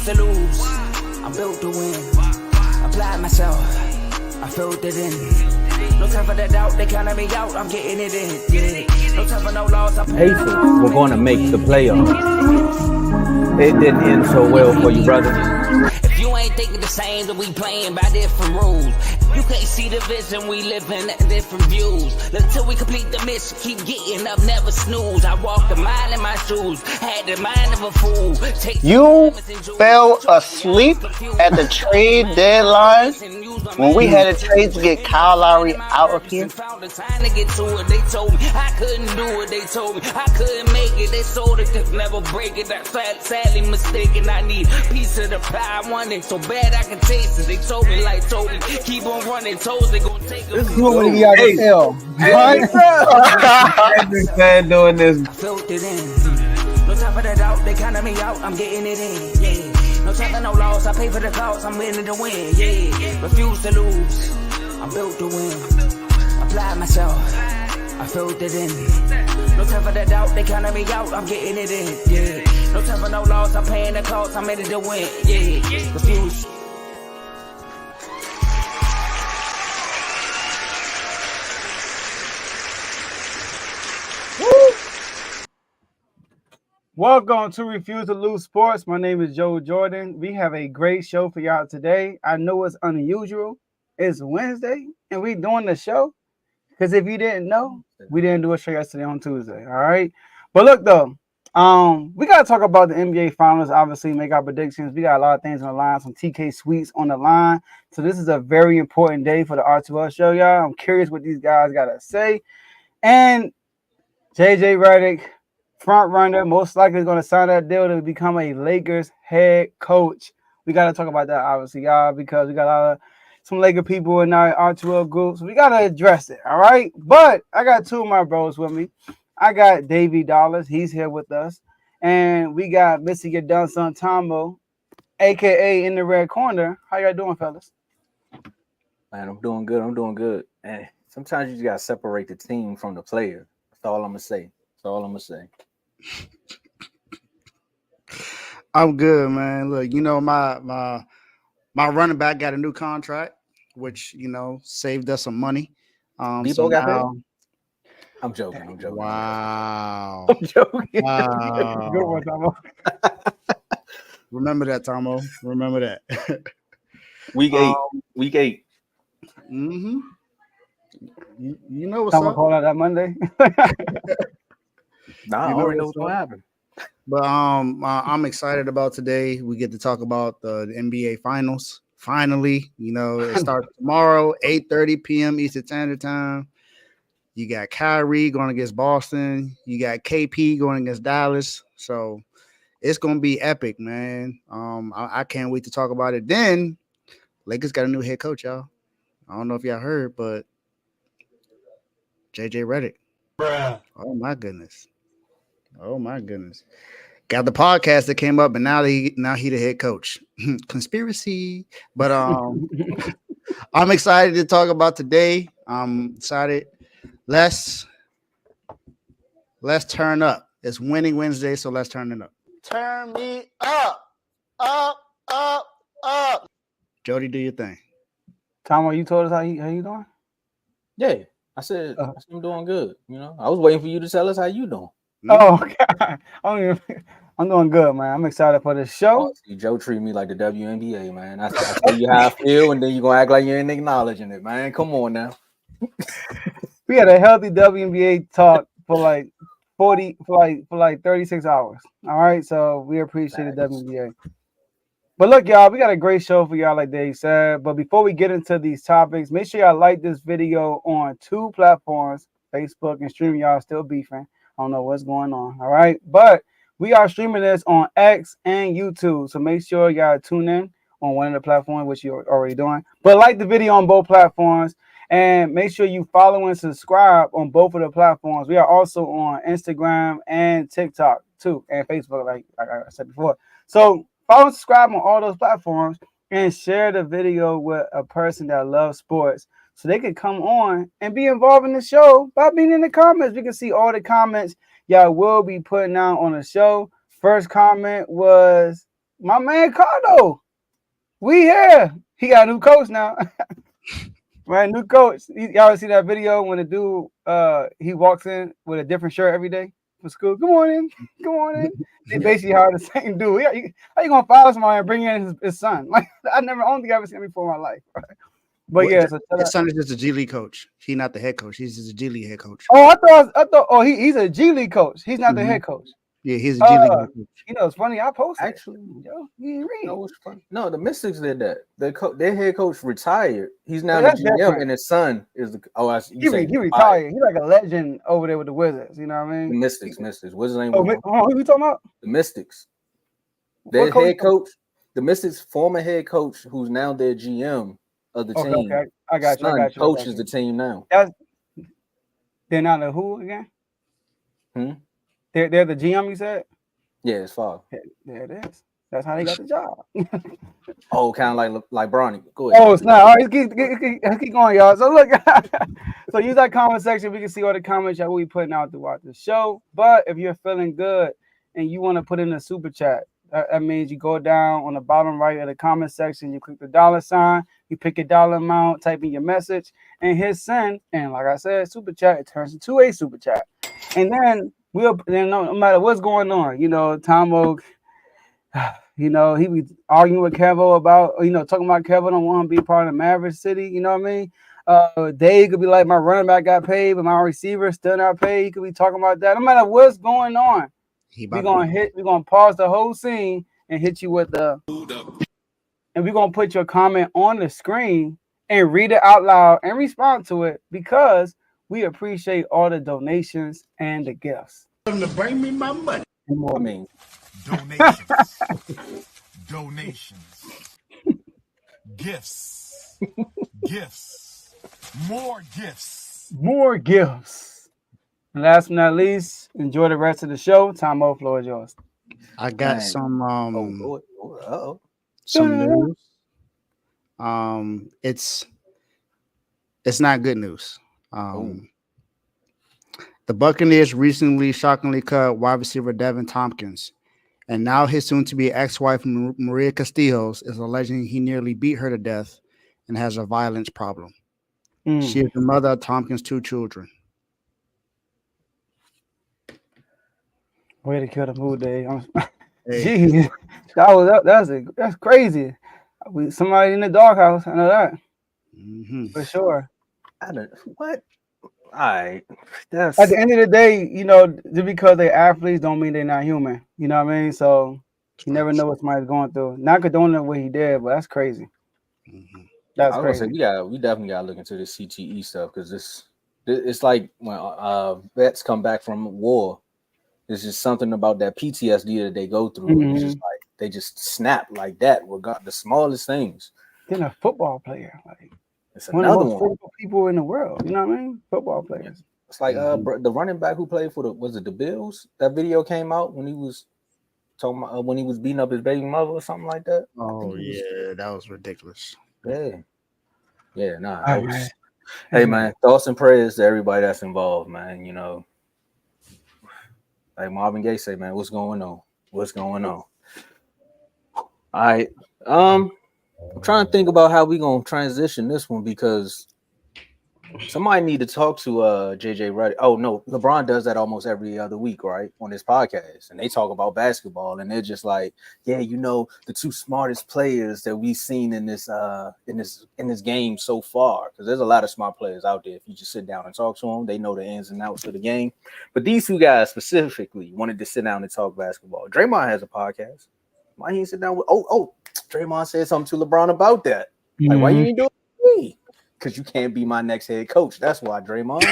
refuse to lose. I'm built to win. Applied myself. I filled it in. No time for the doubt. They counted me out. I'm getting it in. Yeah. No time for no loss. Pacers were going to make the playoffs. It didn't end so well for you, brother. If you ain't thinking the same, then we playing by different rules. You can't see the vision, we living at different views. Until we complete the mission, keep getting up, never snooze. I walked a mile in my shoes, had the mind of a fool. You fell asleep at the trade deadline when we had a trade to get Kyle Lowry out of here. They told me I couldn't do it. They told me I couldn't make it. They sold it, could never break it. That's sadly mistaken. I need a piece of the pie. I want it so bad I can taste it. They told me, keep on running. Toes they gonna take this is what we got to tell. I've been doing this. I felt it in. No time for the doubt. They counted me out. I'm getting it in. Yeah. No time for no loss. I pay for the cost. I'm winning to win. Yeah. Refuse to lose. I'm built to win. Applied myself. I felt it in. No time for the doubt. They counted me out. I'm getting it in. Yeah. No time for no loss. I'm paying the cost. I'm in it to win. Yeah. Refuse. Welcome to Refuse to Lose Sports. My name is Joe Jordan. We have a great show for y'all today. I know it's unusual. It's Wednesday, and we doing the show. Because if you didn't know, we didn't do a show yesterday on Tuesday. All right. But look though, we gotta talk about the NBA Finals. Obviously, make our predictions. We got a lot of things on the line. Some TK Sweets on the line. So this is a very important day for the R2L show, y'all. I'm curious what these guys gotta say. And JJ Reddick, front runner, most likely is going to sign that deal to become a Lakers head coach. We got to talk about that, obviously, y'all, because we got some Laker people in our R2L group, so we got to address it, all right? But I got two of my bros with me. I got Davey Dollars. He's here with us. And we got Mr. Your Done Son Tomo, a.k.a. in the red corner. How y'all doing, fellas? Man, I'm doing good. And sometimes you just got to separate the team from the player. That's all I'm going to say. I'm good, man. Look, my running back got a new contract, which saved us some money. Debo got paid? I'm joking. Wow. I'm joking. Wow. Good one, Tomo. Remember that, Tomo. Remember that. Week 8. Mm-hmm. You know what's Tomo up? called out that Monday. Nah, I already know what's gonna happen. But I'm excited about today. We get to talk about the NBA Finals. Finally, it starts tomorrow, 8:30 p.m. Eastern Standard Time. You got Kyrie going against Boston. You got KP going against Dallas. So it's gonna be epic, man. I can't wait to talk about it. Then Lakers got a new head coach, y'all. I don't know if y'all heard, but JJ Reddick. Bruh. Oh my goodness. Got the podcast that came up, and now he the head coach. Conspiracy. But I'm excited to talk about today. I'm excited. Let's turn up. It's winning Wednesday, so let's turn it up. Turn me up. Jody, do your thing. Tomo, you told us how you doing? Yeah, I said I'm doing good. I was waiting for you to tell us how you doing. Oh, God. I'm doing good, man. I'm excited for the show. Oh, see, Joe treat me like the WNBA, man. I tell you how I feel, and then you're gonna act like you ain't acknowledging it, man. Come on now. We had a healthy WNBA talk for like 36 hours. All right, so we appreciate the WNBA. But look, y'all, we got a great show for y'all, like Dave said. But before we get into these topics, make sure y'all like this video on 2 platforms, Facebook and streaming. Y'all still beefing. I don't know what's going on. All right. But we are streaming this on X and YouTube. So make sure y'all tune in on one of the platforms, which you're already doing. But like the video on both platforms. And make sure you follow and subscribe on both of the platforms. We are also on Instagram and TikTok too. And Facebook, like I said before. So follow and subscribe on all those platforms. And share the video with a person that loves sports, so they can come on and be involved in the show by being in the comments. We can see all the comments y'all will be putting out on the show. First comment was my man Cardo. We here. He got a new coach now. Right, new coach. Y'all ever see that video when the dude he walks in with a different shirt every day for school? Good morning. Good morning. They basically hired the same dude. How you gonna fire somebody and bring in his son? Like I don't think I've ever seen him before in my life. Right? But yeah, so his son is just a G League coach. He's not the head coach. He's just a G League head coach. Oh, I thought. Oh, he's a G League coach. He's not the head coach. Yeah, he's a G League head coach. You know, it's funny. I posted. Actually, yo, you ain't read. No, it's funny. No, the Mystics did that. Their head coach retired. He's now the GM, different. And his son is the. He retired. He's like a legend over there with the Wizards. You know what I mean? The Mystics. What's his name? Who you talking about? The Mystics. Their head coach, the Mystics' former head coach, who's now their GM of the team. Okay. I got you. Coaches the team now. They're not the who again? They're the GM. You said. Yeah, it's far. There it is. That's how they got the job. Oh, kind of like Bronny. Go ahead. Oh, it's not. All right, let's keep going, y'all. So look, so use that comment section. We can see all the comments that we'll be putting out throughout the show. But if you're feeling good and you want to put in a super chat, that means you go down on the bottom right of the comment section. You click the $sign. You pick a dollar amount, type in your message, and hit send. And like I said, super chat, it turns into a super chat. And then no matter what's going on, you know, Tomo, you know, he be arguing with Kevo about, you know, talking about Kevo don't want to be part of Maverick City, you know what I mean? Dave could be like, my running back got paid, but my receiver still not paid. He could be talking about that. No matter what's going on, we're gonna pause the whole scene and hit you with and we're gonna put your comment on the screen and read it out loud and respond to it because we appreciate all the donations and the gifts. To bring me my money. I mean, donations, gifts, more gifts. And last but not least, enjoy the rest of the show. Tomo, floor is yours. I got some news. It's not good news. The Buccaneers recently shockingly cut wide receiver Devin Tompkins, and now his soon-to-be ex-wife Maria Castillos is alleging he nearly beat her to death and has a violence problem. She is the mother of Tompkins' 2 children. Way to kill the mood, Dave. Jeez, that's crazy. Somebody in the doghouse, I know that for sure. I don't what. All right, at the end of the day, you know, just because they're athletes don't mean they're not human. You know what I mean? So you never know what somebody's going through. Not condoning what he did, but that's crazy. That's crazy. We definitely gotta look into the CTE stuff because it's like when vets come back from war. There's just something about that PTSD that they go through. It's just like they just snap like that. We got the smallest things. Then a football player, like. It's one of the most football people in the world, you know what I mean? Football players. It's like the running back who played for the Bills. That video came out when he was talking about when he was beating up his baby mother or something like that. Oh yeah, that was ridiculous. Yeah, nah. Hey man, thoughts and prayers to everybody that's involved, man. You know, like Marvin Gaye say, man, what's going on? All right, I'm trying to think about how we gonna transition this one because somebody need to talk to JJ Reddick. Oh no, LeBron does that almost every other week, right? On his podcast, and they talk about basketball, and they're just like, yeah, you know, the 2 smartest players that we've seen in this game so far. Because there's a lot of smart players out there. If you just sit down and talk to them, they know the ins and outs of the game. But these 2 guys specifically wanted to sit down and talk basketball. Draymond has a podcast. Why he sit down with Draymond said something to LeBron about that. Like, why you ain't doing it with me? Because you can't be my next head coach. That's why, Draymond.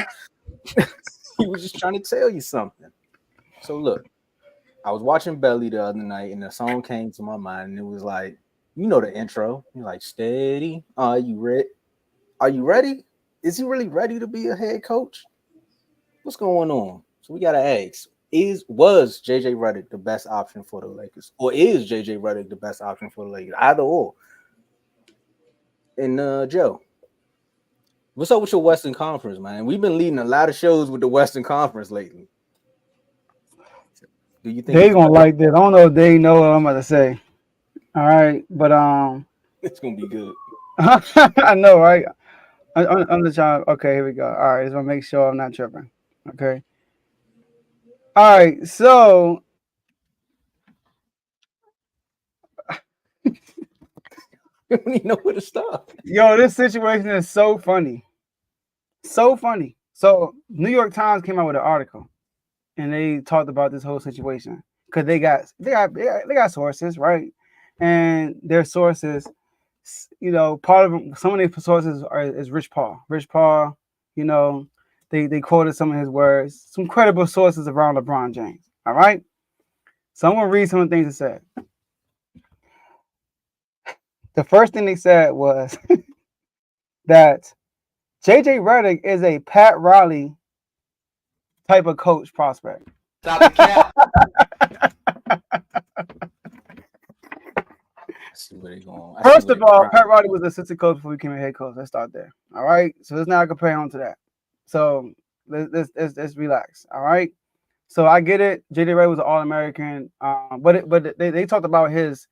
He was just trying to tell you something. So look, I was watching Belly the other night, and the song came to my mind, and it was like, you know the intro. You're like, steady. Are you ready? Are you ready? Is he really ready to be a head coach? What's going on? So we gotta ask. Was JJ Reddick the best option for the Lakers? Or is JJ Reddick the best option for the Lakers? Either or. And Joe, what's up with your Western Conference, man? We've been leading a lot of shows with the Western Conference lately. Do you think they gonna like this? I don't know if they know what I'm about to say. All right, but It's gonna be good. I know, right? I'm just trying. Okay, here we go. All right, just want to make sure I'm not tripping. Okay. All right, so You don't even know where to stop. yo, this situation is so funny, so funny. So New York Times came out with an article, and they talked about this whole situation because they got sources, right? And their sources, you know, part of them, some of these sources is Rich Paul. Rich Paul, you know, they quoted some of his words, some credible sources around LeBron James. All right. So I'm gonna read some of the things he said. The first thing they said was that JJ Reddick is a Pat Riley type of coach prospect. Stop the cap. See where they going. First of all, Pat Riley was assistant coach before he became a head coach. Let's start there. All right. So let's not compare him to that. So let's relax. All right. So I get it. JJ Reddick was an All-American. But they talked about his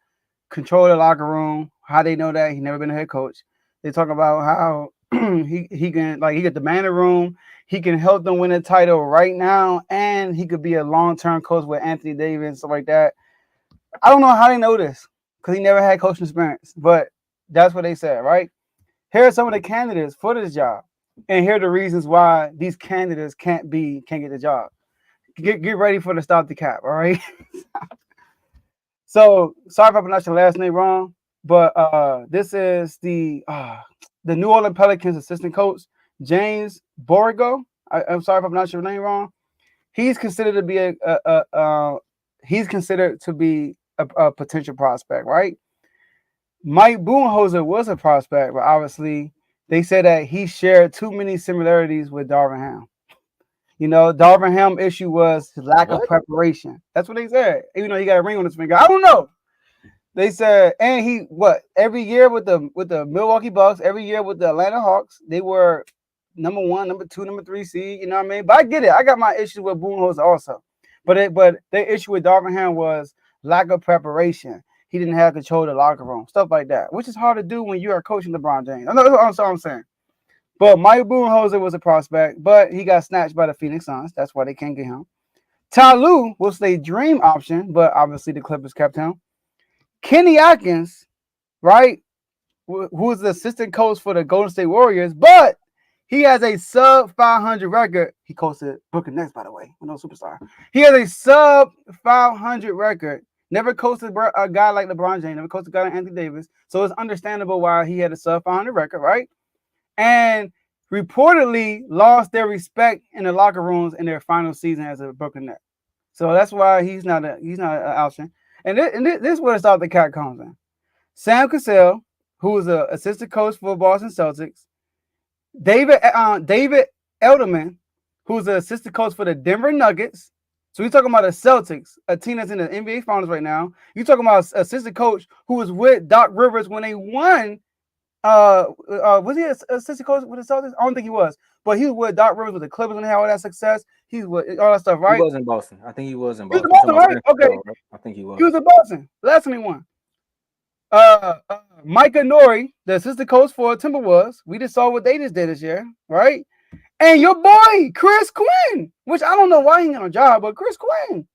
control of the locker room. How they know that he never been a head coach. They talk about how he can demand a room. He can help them win a title right now, and he could be a long-term coach with Anthony Davis and stuff like that. I don't know how they know this because he never had coaching experience, but that's what they said, right? Here are some of the candidates for this job, and here are the reasons why these candidates can't get the job. Get ready for the stop the cap, all right? So sorry if I pronounced your last name wrong, but this is the New Orleans Pelicans assistant coach, James Borrego. I'm sorry if I pronounced your name wrong. He's considered to be a potential prospect, right? Mike Budenholzer was a prospect, but obviously they said that he shared too many similarities with Darvin Ham. You know, Darvin Ham issue was his lack of preparation. That's what they said. Even though he got a ring on his finger, I don't know. They said, and he every year with the Milwaukee Bucks, every year with the Atlanta Hawks, they were number 1, number 2, number 3 seed. You know what I mean? But I get it. I got my issue with Budenholzer also. But the issue with Darvin Ham was lack of preparation. He didn't have control of the locker room, stuff like that, which is hard to do when you are coaching LeBron James. I know that's what I'm saying. But Mike Budenholzer was a prospect, but he got snatched by the Phoenix Suns. That's why they can't get him. Ty Lue was their dream option, but obviously the Clippers kept him. Kenny Atkins, right, who's the assistant coach for the Golden State Warriors, but he has a sub 500 record. He coached at Brooklyn Nets, by the way, no superstar. He has a sub 500 record. Never coached a guy like LeBron James. Never coached a guy like Anthony Davis. So it's understandable why he had a sub 500 record, right? And reportedly lost their respect in the locker rooms in their final season as a Brooklyn Net. So that's why he's not an option. And this is where the cat comes in. Sam Cassell, who is an assistant coach for Boston Celtics. David Elderman, who's an assistant coach for the Denver Nuggets. So we're talking about the Celtics, a team that's in the NBA Finals right now. You're talking about an assistant coach who was with Doc Rivers when they won. Was he an assistant coach with the Celtics? I don't think he was, but he was with Doc Rivers with the Clippers when they had all that success. He's with all that stuff, right? He was in Boston. I think he was in Boston. He was in Boston, right? Okay. Right? I think he was. He was in Boston. Last time he won. Micah Nori, the assistant coach for Timberwolves. We just saw what they just did this year, right? And your boy, Chris Quinn, which I don't know why he ain't got a job, but Chris Quinn.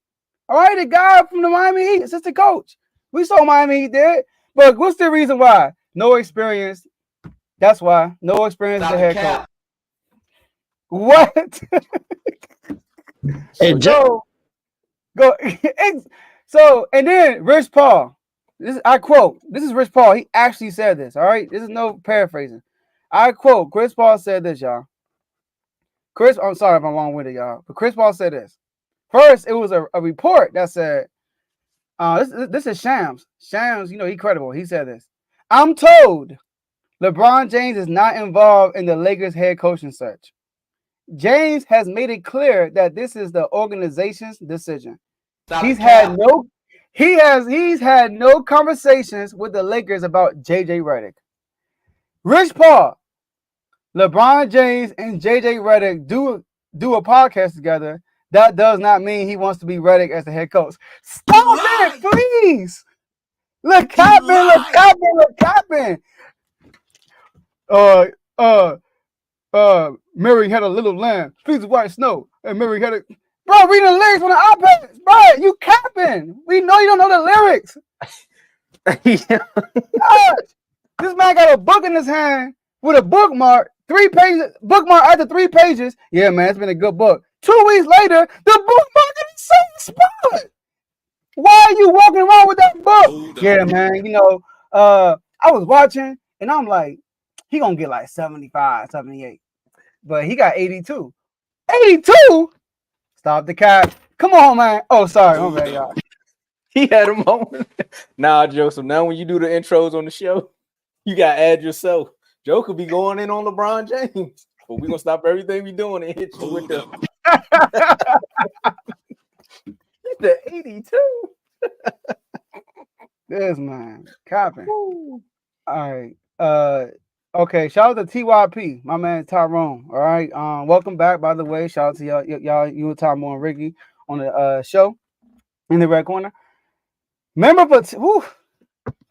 All right, the guy from the Miami Heat, assistant coach. We saw Miami Heat did. But what's the reason why? No experience. That's why. No experience as a head coach. What? Hey, go. So, and then Rich Paul. I quote. This is Rich Paul. He actually said this. All right. This is no paraphrasing. I quote. Chris Paul said this, y'all. I'm sorry if I'm long-winded, y'all. But Chris Paul said this. First, it was a report that said, this is Shams. Shams, you know, he's credible. He said this. I'm told LeBron James is not involved in the Lakers head coaching search. James has made it clear that this is the organization's decision. He's had no conversations with the Lakers about JJ Reddick. Rich Paul, LeBron James and JJ Reddick do a podcast together. That does not mean he wants to be Reddick as the head coach. Stop it, please. Look, capping. Mary had a little lamb, piece of white snow, and Mary had a. Bro, reading the lyrics on the iPad. Bro, you capping. We know you don't know the lyrics. Gosh, this man got a book in his hand with a bookmark. 3 pages, bookmark after 3 pages. Yeah, man, it's been a good book. 2 weeks later, the bookmark in the same spot. Why are you walking around with that book? Yeah, man, I was watching, and I'm like, he gonna get like 75, 78. But he got 82. 82? Stop the cap. Come on, man. Oh, sorry. My bad, y'all. He had a moment. Nah, Joseph. Now when you do the intros on the show, you gotta add yourself. Joe could be going in on LeBron James, but we're gonna stop everything we doing and hit you with the 82. This man, capping. All right. Okay. Shout out to TYP, my man Tyrone. All right. Welcome back, by the way. Shout out to y'all, you and Tymo and Ricky on the show in the red corner. Remember for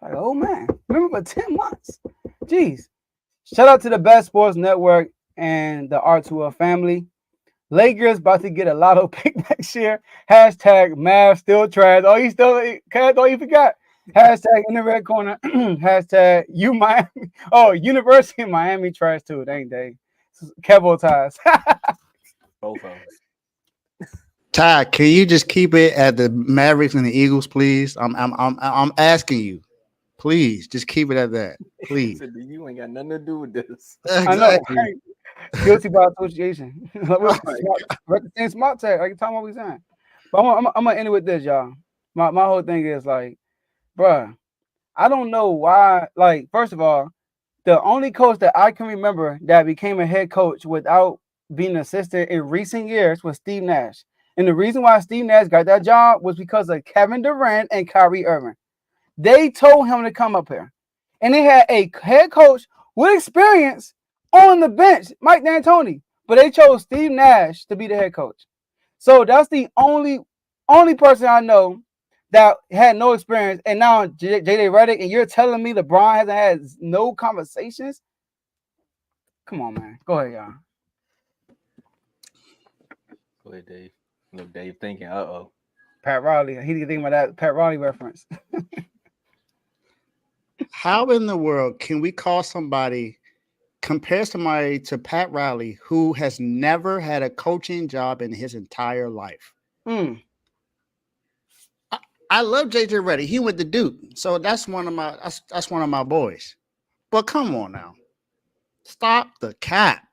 remember for 10 months. Jeez. Shout out to the Best Sports Network and the R2L family. Lakers about to get a lotto pick next year. Hashtag Mav still trash. Oh, you forgot. Hashtag in the red corner. Hashtag you Miami. Oh, University of Miami trash too. Ain't they? Kevo ties. Both of us. Ty, can you just keep it at the Mavericks and the Eagles, please? I'm asking you. Please, just keep it at that. Please. You ain't got nothing to do with this. Exactly. I know. Guilty by association. Smart tag. Like Tom always saying. But I'm gonna end it with this, y'all. My whole thing is like, bruh, I don't know why. Like, first of all, the only coach that I can remember that became a head coach without being an assistant in recent years was Steve Nash. And the reason why Steve Nash got that job was because of Kevin Durant and Kyrie Irving. They told him to come up here. And they had a head coach with experience on the bench, Mike D'Antoni. But they chose Steve Nash to be the head coach. So that's the only person I know that had no experience. And now JJ Reddick, and you're telling me LeBron hasn't had no conversations? Come on, man. Go ahead, y'all. Go ahead, Dave. Look, Dave thinking, Pat Riley. He didn't think about that Pat Riley reference. How in the world can we compare somebody to Pat Riley who has never had a coaching job in his entire life? I love JJ Reddick. He went to Duke, so that's one of my boys. But come on now, stop the cap.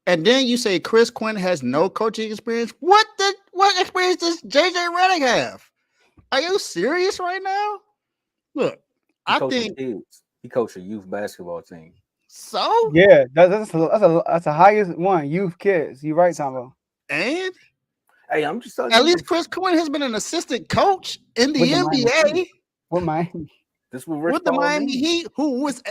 And then you say Chris Quinn has no coaching experience. What experience does JJ Reddick have? Are you serious right now? Look, I think he coached a youth basketball team. So yeah, that's the highest one. Youth kids. You right, Tombo. And hey, I'm just telling at you. least Chris Quinn has been an assistant coach in the NBA. With Miami. With the Miami Heat, who was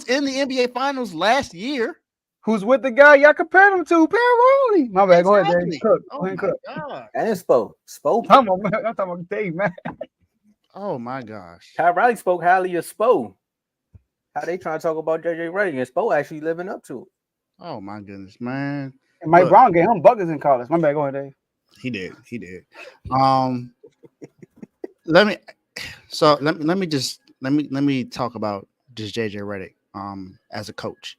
in the NBA Finals last year. Who's with the guy y'all compared him to? Pat Riley. My bad. Go ahead, Dave. Cook. Oh my Cook. God. And Spo. I'm talking about Dave, man. Oh my gosh. Pat Riley spoke highly of Spo. How they trying to talk about JJ Reddick and Spo actually living up to it. Oh my goodness, man. And Mike Brown gave him buckets in college. My bad. Go ahead, Dave. He did. Let me talk about just JJ Reddick as a coach.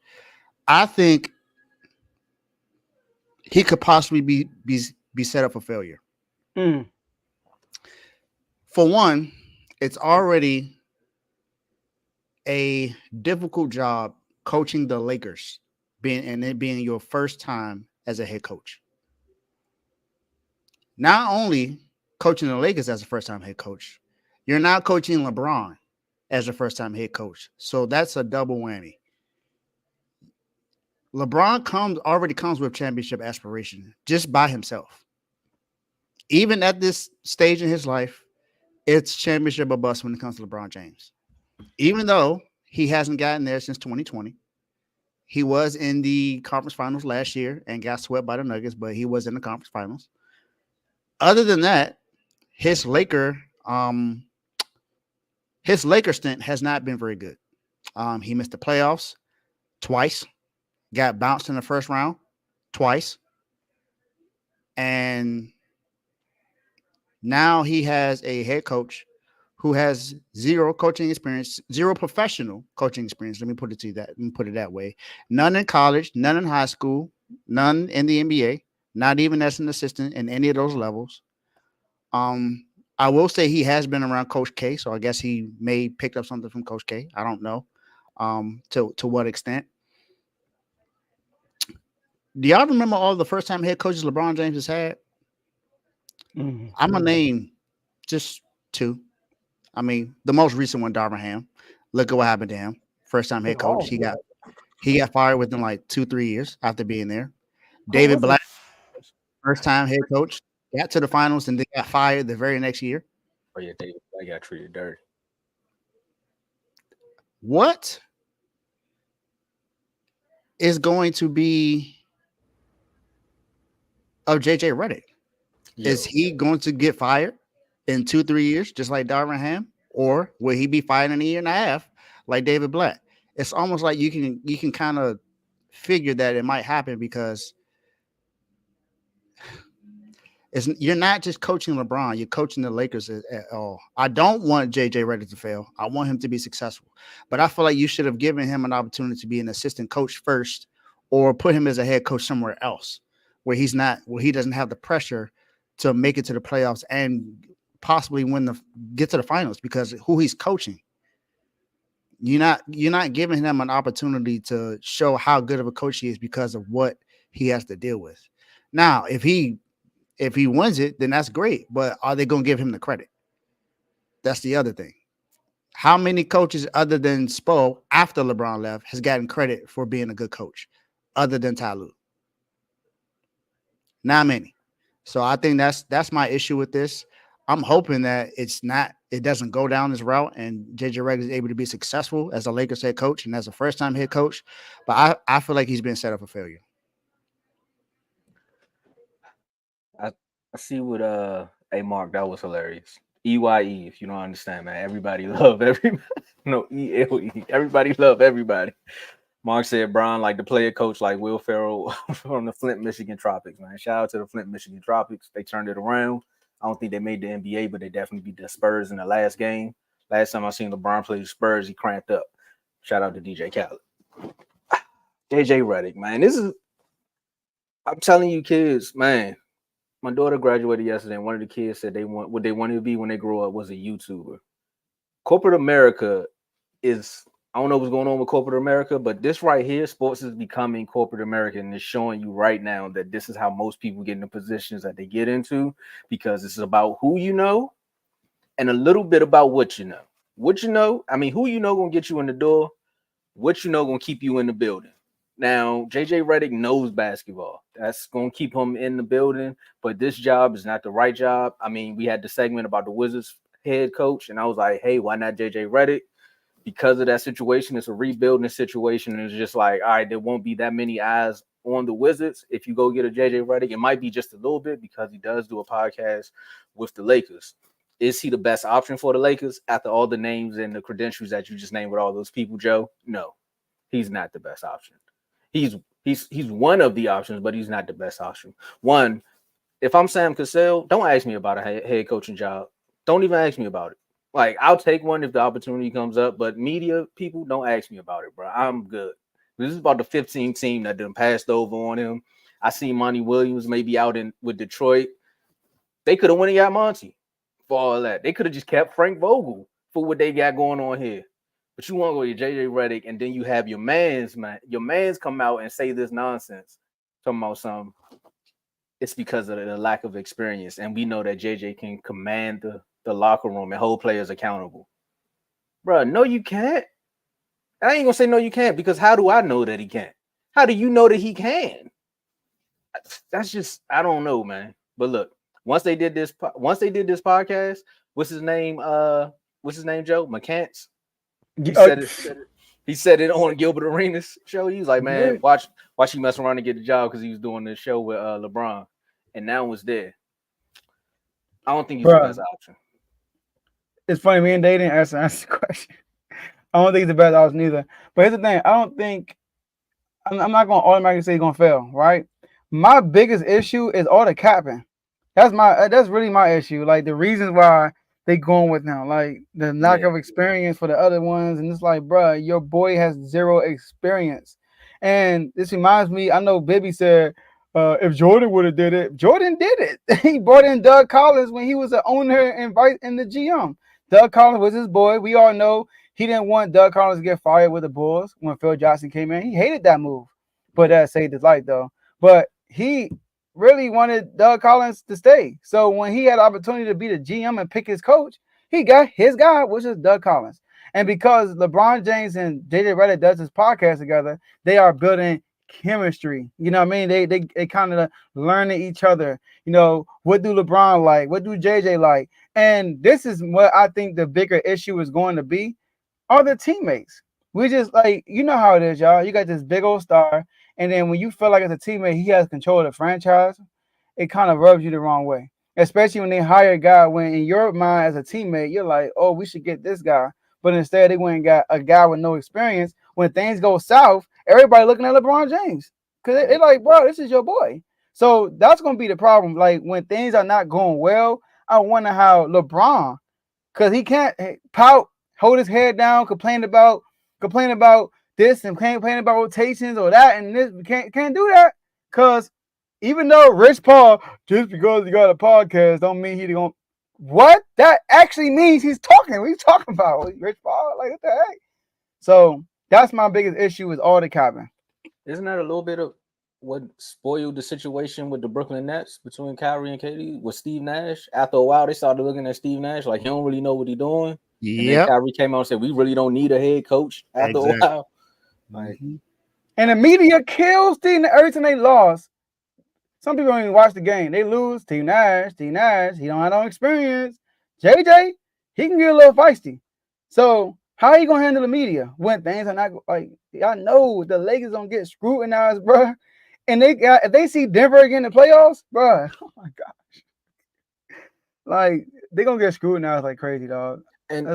I think he could possibly be set up for failure. For one, it's already a difficult job coaching the Lakers, being your first time as a head coach. Not only coaching the Lakers as a first-time head coach, you're now coaching LeBron as a first-time head coach. So that's a double whammy. LeBron already comes with championship aspiration just by himself. Even at this stage in his life, it's championship or bust when it comes to LeBron James. Even though he hasn't gotten there since 2020. He was in the conference finals last year and got swept by the Nuggets, but he was in the conference finals. Other than that, his Laker His Lakers stint has not been very good. He missed the playoffs twice, got bounced in the first round twice, and now he has a head coach who has zero coaching experience, zero professional coaching experience. Let me put it that way. None in college, none in high school, none in the NBA, not even as an assistant in any of those levels. I will say he has been around Coach K, so I guess he may pick up something from Coach K. I don't know to what extent. Do y'all remember all the first time head coaches LeBron James has had? I'm gonna name just two. I mean, the most recent one, Darvin Ham. Look at what happened to him. First time head coach. He got fired within like 2-3 years after being there. David Black, first time head coach, got to the finals and then got fired the very next year. Oh yeah, David Black got treated dirty. What is going to be of JJ Reddick? Is he going to get fired in 2-3 years, just like Darvin Ham? Or will he be fired in a year and a half like David Black? It's almost like you can kind of figure that it might happen because you're not just coaching LeBron, you're coaching the Lakers at all. I don't want JJ Redick to fail. I want him to be successful. But I feel like you should have given him an opportunity to be an assistant coach first or put him as a head coach somewhere else where he doesn't have the pressure to make it to the playoffs and possibly get to the finals because who he's coaching. You're not giving him an opportunity to show how good of a coach he is because of what he has to deal with. Now, if he wins it, then that's great. But are they going to give him the credit? That's the other thing. How many coaches other than Spo after LeBron left has gotten credit for being a good coach other than Ty Lue? Not many. So I think that's my issue with this. I'm hoping that it doesn't go down this route and JJ Redick is able to be successful as a Lakers head coach and as a first-time head coach. But I feel like he's been set up for failure. I see what hey Mark, that was hilarious. EYE, if you don't understand, man. Everybody love everybody. No, ELE. Everybody love everybody. Mark said Brian like to play a coach like Will Ferrell from the Flint, Michigan Tropics, man. Shout out to the Flint, Michigan Tropics. They turned it around. I don't think they made the NBA, but they definitely beat the Spurs in the last game. Last time I seen LeBron play the Spurs, he cramped up. Shout out to DJ Khaled. JJ Redick, man. I'm telling you kids, man. My daughter graduated yesterday, and one of the kids said what they wanted to be when they grow up was a YouTuber. Corporate America is, I don't know what's going on with corporate America, but this right here, sports is becoming corporate America, and it's showing you right now that this is how most people get in the positions that they get into because it's about who you know and a little bit about what you know. What you know, I mean, who you know gonna get you in the door, what you know gonna keep you in the building. Now, JJ Redick knows basketball. That's going to keep him in the building, but this job is not the right job. I mean, we had the segment about the Wizards head coach, and I was like, hey, why not JJ Redick? Because of that situation, it's a rebuilding situation, and it's just like, all right, there won't be that many eyes on the Wizards. If you go get a JJ Redick, it might be just a little bit because he does do a podcast with the Lakers. Is he the best option for the Lakers after all the names and the credentials that you just named with all those people, Joe? No, he's not the best option. He's one of the options, but he's not the best option. One, if I'm Sam Cassell, don't ask me about a head coaching job. Don't even ask me about it. Like, I'll take one if the opportunity comes up, but media people, don't ask me about it, bro. I'm good. This is about the 15 team that done passed over on him. I see Monty Williams maybe out with Detroit. They could have went and got Monty for all that. They could have just kept Frank Vogel for what they got going on here. But you want to go to JJ Redick, and then you have your mans come out and say this nonsense, talking about something. It's because of the lack of experience, and we know that JJ can command the locker room and hold players accountable. Bro, no, you can't. I ain't gonna say no, you can't, because how do I know that he can't? How do you know that he can? That's just, I don't know, man. But look, once they did this podcast, what's his name, Joe? McCants. He said it on Gilbert Arenas show. He was like, man, watch he mess around and get the job because he was doing this show with LeBron. And now it's there. I don't think he's the best option. It's funny, me and Day didn't answer the question. I don't think it's the best option either. But here's the thing: I don't think I'm not going to automatically say he's going to fail, right? My biggest issue is all the capping. That's really my issue. Like the reasons why they going with him, like the lack of experience for the other ones, and it's like, bruh, your boy has zero experience. And this reminds me, I know Bibby said, if Jordan would have did it, Jordan did it. He brought in Doug Collins when he was the owner and vice in the GM. Doug Collins was his boy. We all know he didn't want Doug Collins to get fired with the Bulls when Phil Jackson came in. He hated that move, but that saved his life though. But he really wanted Doug Collins to stay. So when he had the opportunity to be the GM and pick his coach, he got his guy, which is Doug Collins. And because LeBron James and JJ Reddick does this podcast together, they are building chemistry. You know what I mean? They kind of learning each other. You know, what do LeBron like? What do JJ like? And this is what I think the bigger issue is going to be, are the teammates. We just like, you know how it is, y'all. You got this big old star, and then when you feel like as a teammate, he has control of the franchise, it kind of rubs you the wrong way. Especially when they hire a guy when in your mind as a teammate, you're like, oh, we should get this guy. But instead, they went and got a guy with no experience. When things go south, everybody looking at LeBron James. Because they're like, bro, this is your boy. So that's going to be the problem. Like, when things are not going well, I wonder how LeBron, because he can't pout, hold his head down, complain about this and complain about rotations or that and this. Can't do that. Because even though Rich Paul, just because he got a podcast, don't mean he's going to. What? That actually means he's talking. What are you talking about? Rich Paul? Like, what the heck? So that's my biggest issue is all the capping. Isn't that a little bit of what spoiled the situation with the Brooklyn Nets between Kyrie and KD with Steve Nash? After a while, they started looking at Steve Nash like he don't really know what he's doing. Yeah. And then Kyrie came out and said, we really don't need a head coach after a while. Like, and the media kills Steve every time they lost. Some people don't even watch the game. They lose. Steve Nash. He don't have no experience. JJ, he can get a little feisty. So how are you going to handle the media when things are not like, y'all know the Lakers don't get scrutinized, bro. And if they see Denver again in the playoffs, bro, oh my gosh. Like, they're going to get scrutinized like crazy, dog. And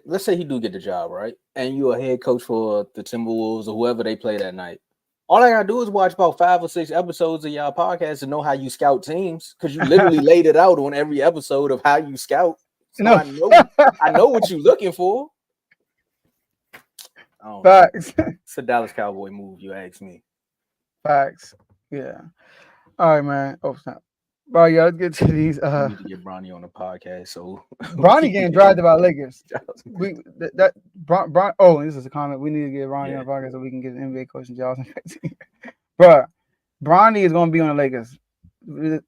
let's say he do get the job, right? And you're a head coach for the Timberwolves or whoever they play that night. All I gotta do is watch about 5 or 6 episodes of y'all podcast to know how you scout teams, because you literally laid it out on every episode of how you scout. So no. I know what you're looking for. Facts. It's a Dallas Cowboy move, you ask me. Facts. Yeah. All right, man. Oh, snap. Bro, yeah, let's get to these. We need to get Bronny on the podcast. So Bronny getting drafted by Lakers. This is a comment. We need to get Bronny on the podcast so we can get an NBA coach in 2015. Bro, Bronny is going to be on the Lakers.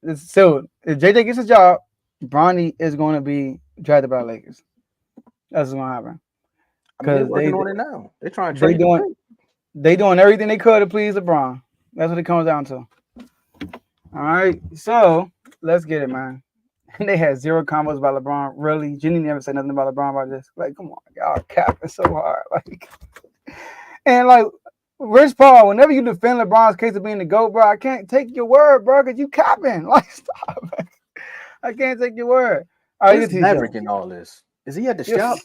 It's still, if JJ gets a job, Bronny is going to be drafted by the Lakers. That's what's going to happen. They're working on it now. They're trying to trade him. They doing everything they could to please LeBron. That's what it comes down to. All right, so let's get it, man. And they had 0 combos about LeBron. Really, Jenny never said nothing about LeBron about this. Like, come on, y'all capping so hard. Like, and like Rich Paul, whenever you defend LeBron's case of being the GOAT, bro, I can't take your word, bro, because you capping. Like, stop. Man. I can't take your word. All right, where's Maverick in all this? Is he at the shop?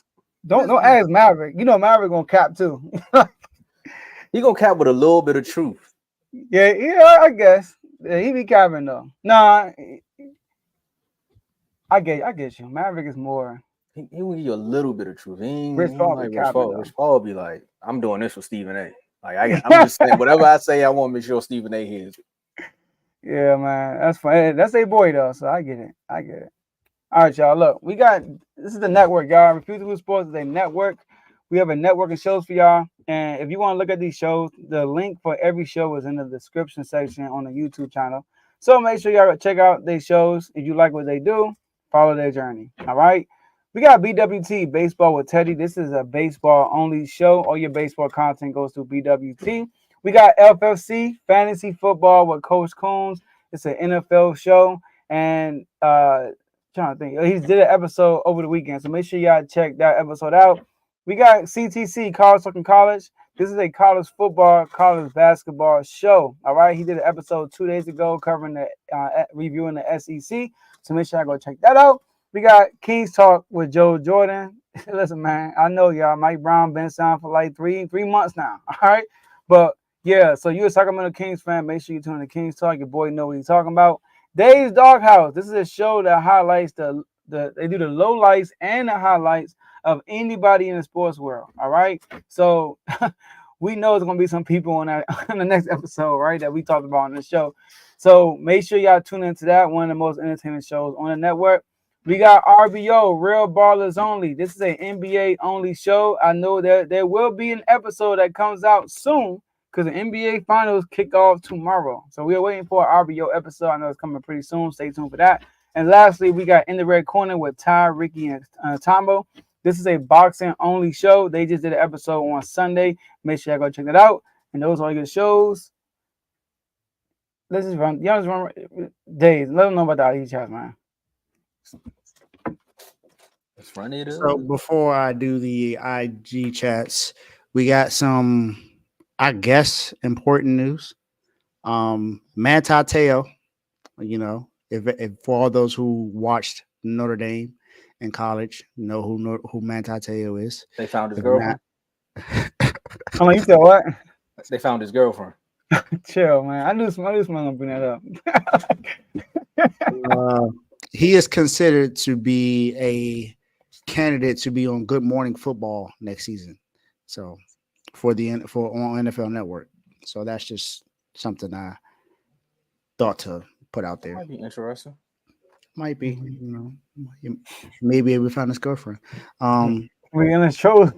Don't ask Maverick. You know Maverick gonna cap too. He gonna cap with a little bit of truth. Yeah, I guess. Yeah, he be capping though. Nah, I get you. Maverick is more. He will give you a little bit of truth. Rich Paul be like, I'm doing this for Stephen A. Like I'm just saying whatever I say, I want to make sure Stephen A hears it. Yeah, man, that's fine. That's a boy though, so I get it. All right, y'all. Look, this is the network, y'all. Refuse to Lose Sports is a network. We have a network of shows for y'all. And if you want to look at these shows, the link for every show is in the description section on the YouTube channel. So make sure y'all check out these shows. If you like what they do, follow their journey. All right. We got BWT, Baseball with Teddy. This is a baseball-only show. All your baseball content goes to BWT. We got FFC, Fantasy Football with Coach Coombs. It's an NFL show. And trying to think. He did an episode over the weekend. So make sure y'all check that episode out. We got CTC, College Talking College. This is a college football, college basketball show. All right. He did an episode 2 days ago covering reviewing the SEC. So make sure I go check that out. We got Kings Talk with Joe Jordan. Listen, man, I know y'all. Mike Brown been signed for like three months now. All right, but yeah. So you a Sacramento Kings fan? Make sure you tune in to Kings Talk. Your boy know what he's talking about. Dave's Doghouse. This is a show that highlights they do the lowlights and the highlights of anybody in the sports world. All right, so. We know there's gonna be some people on that on the next episode, right? That we talked about on the show. So make sure y'all tune into that, one of the most entertaining shows on the network. We got RBO, Real Ballers Only. This is an NBA only show. I know that there will be an episode that comes out soon because the NBA finals kick off tomorrow. So we are waiting for an RBO episode. I know it's coming pretty soon. Stay tuned for that. And lastly, we got In the Red Corner with Ty, Ricky, and Tomo. This is a boxing only show. They just did an episode on Sunday. Make sure y'all go check it out. And those are good shows. Let's just run. Y'all just run. Dave, let them know about the IG chat, man. Let's run it up. So before I do the IG chats, we got some, I guess, important news. Manti Te'o, you know, if for all those who watched Notre Dame in college, know who Manti Te'o is. They found his girlfriend. Oh, you said what? They found his girlfriend. Chill, man. I knew someone gonna bring that up. He is considered to be a candidate to be on Good Morning Football next season. So for on NFL Network. So that's just something I thought to put out there. Might be interesting. Might be, you know, maybe we found his girlfriend. We're gonna show.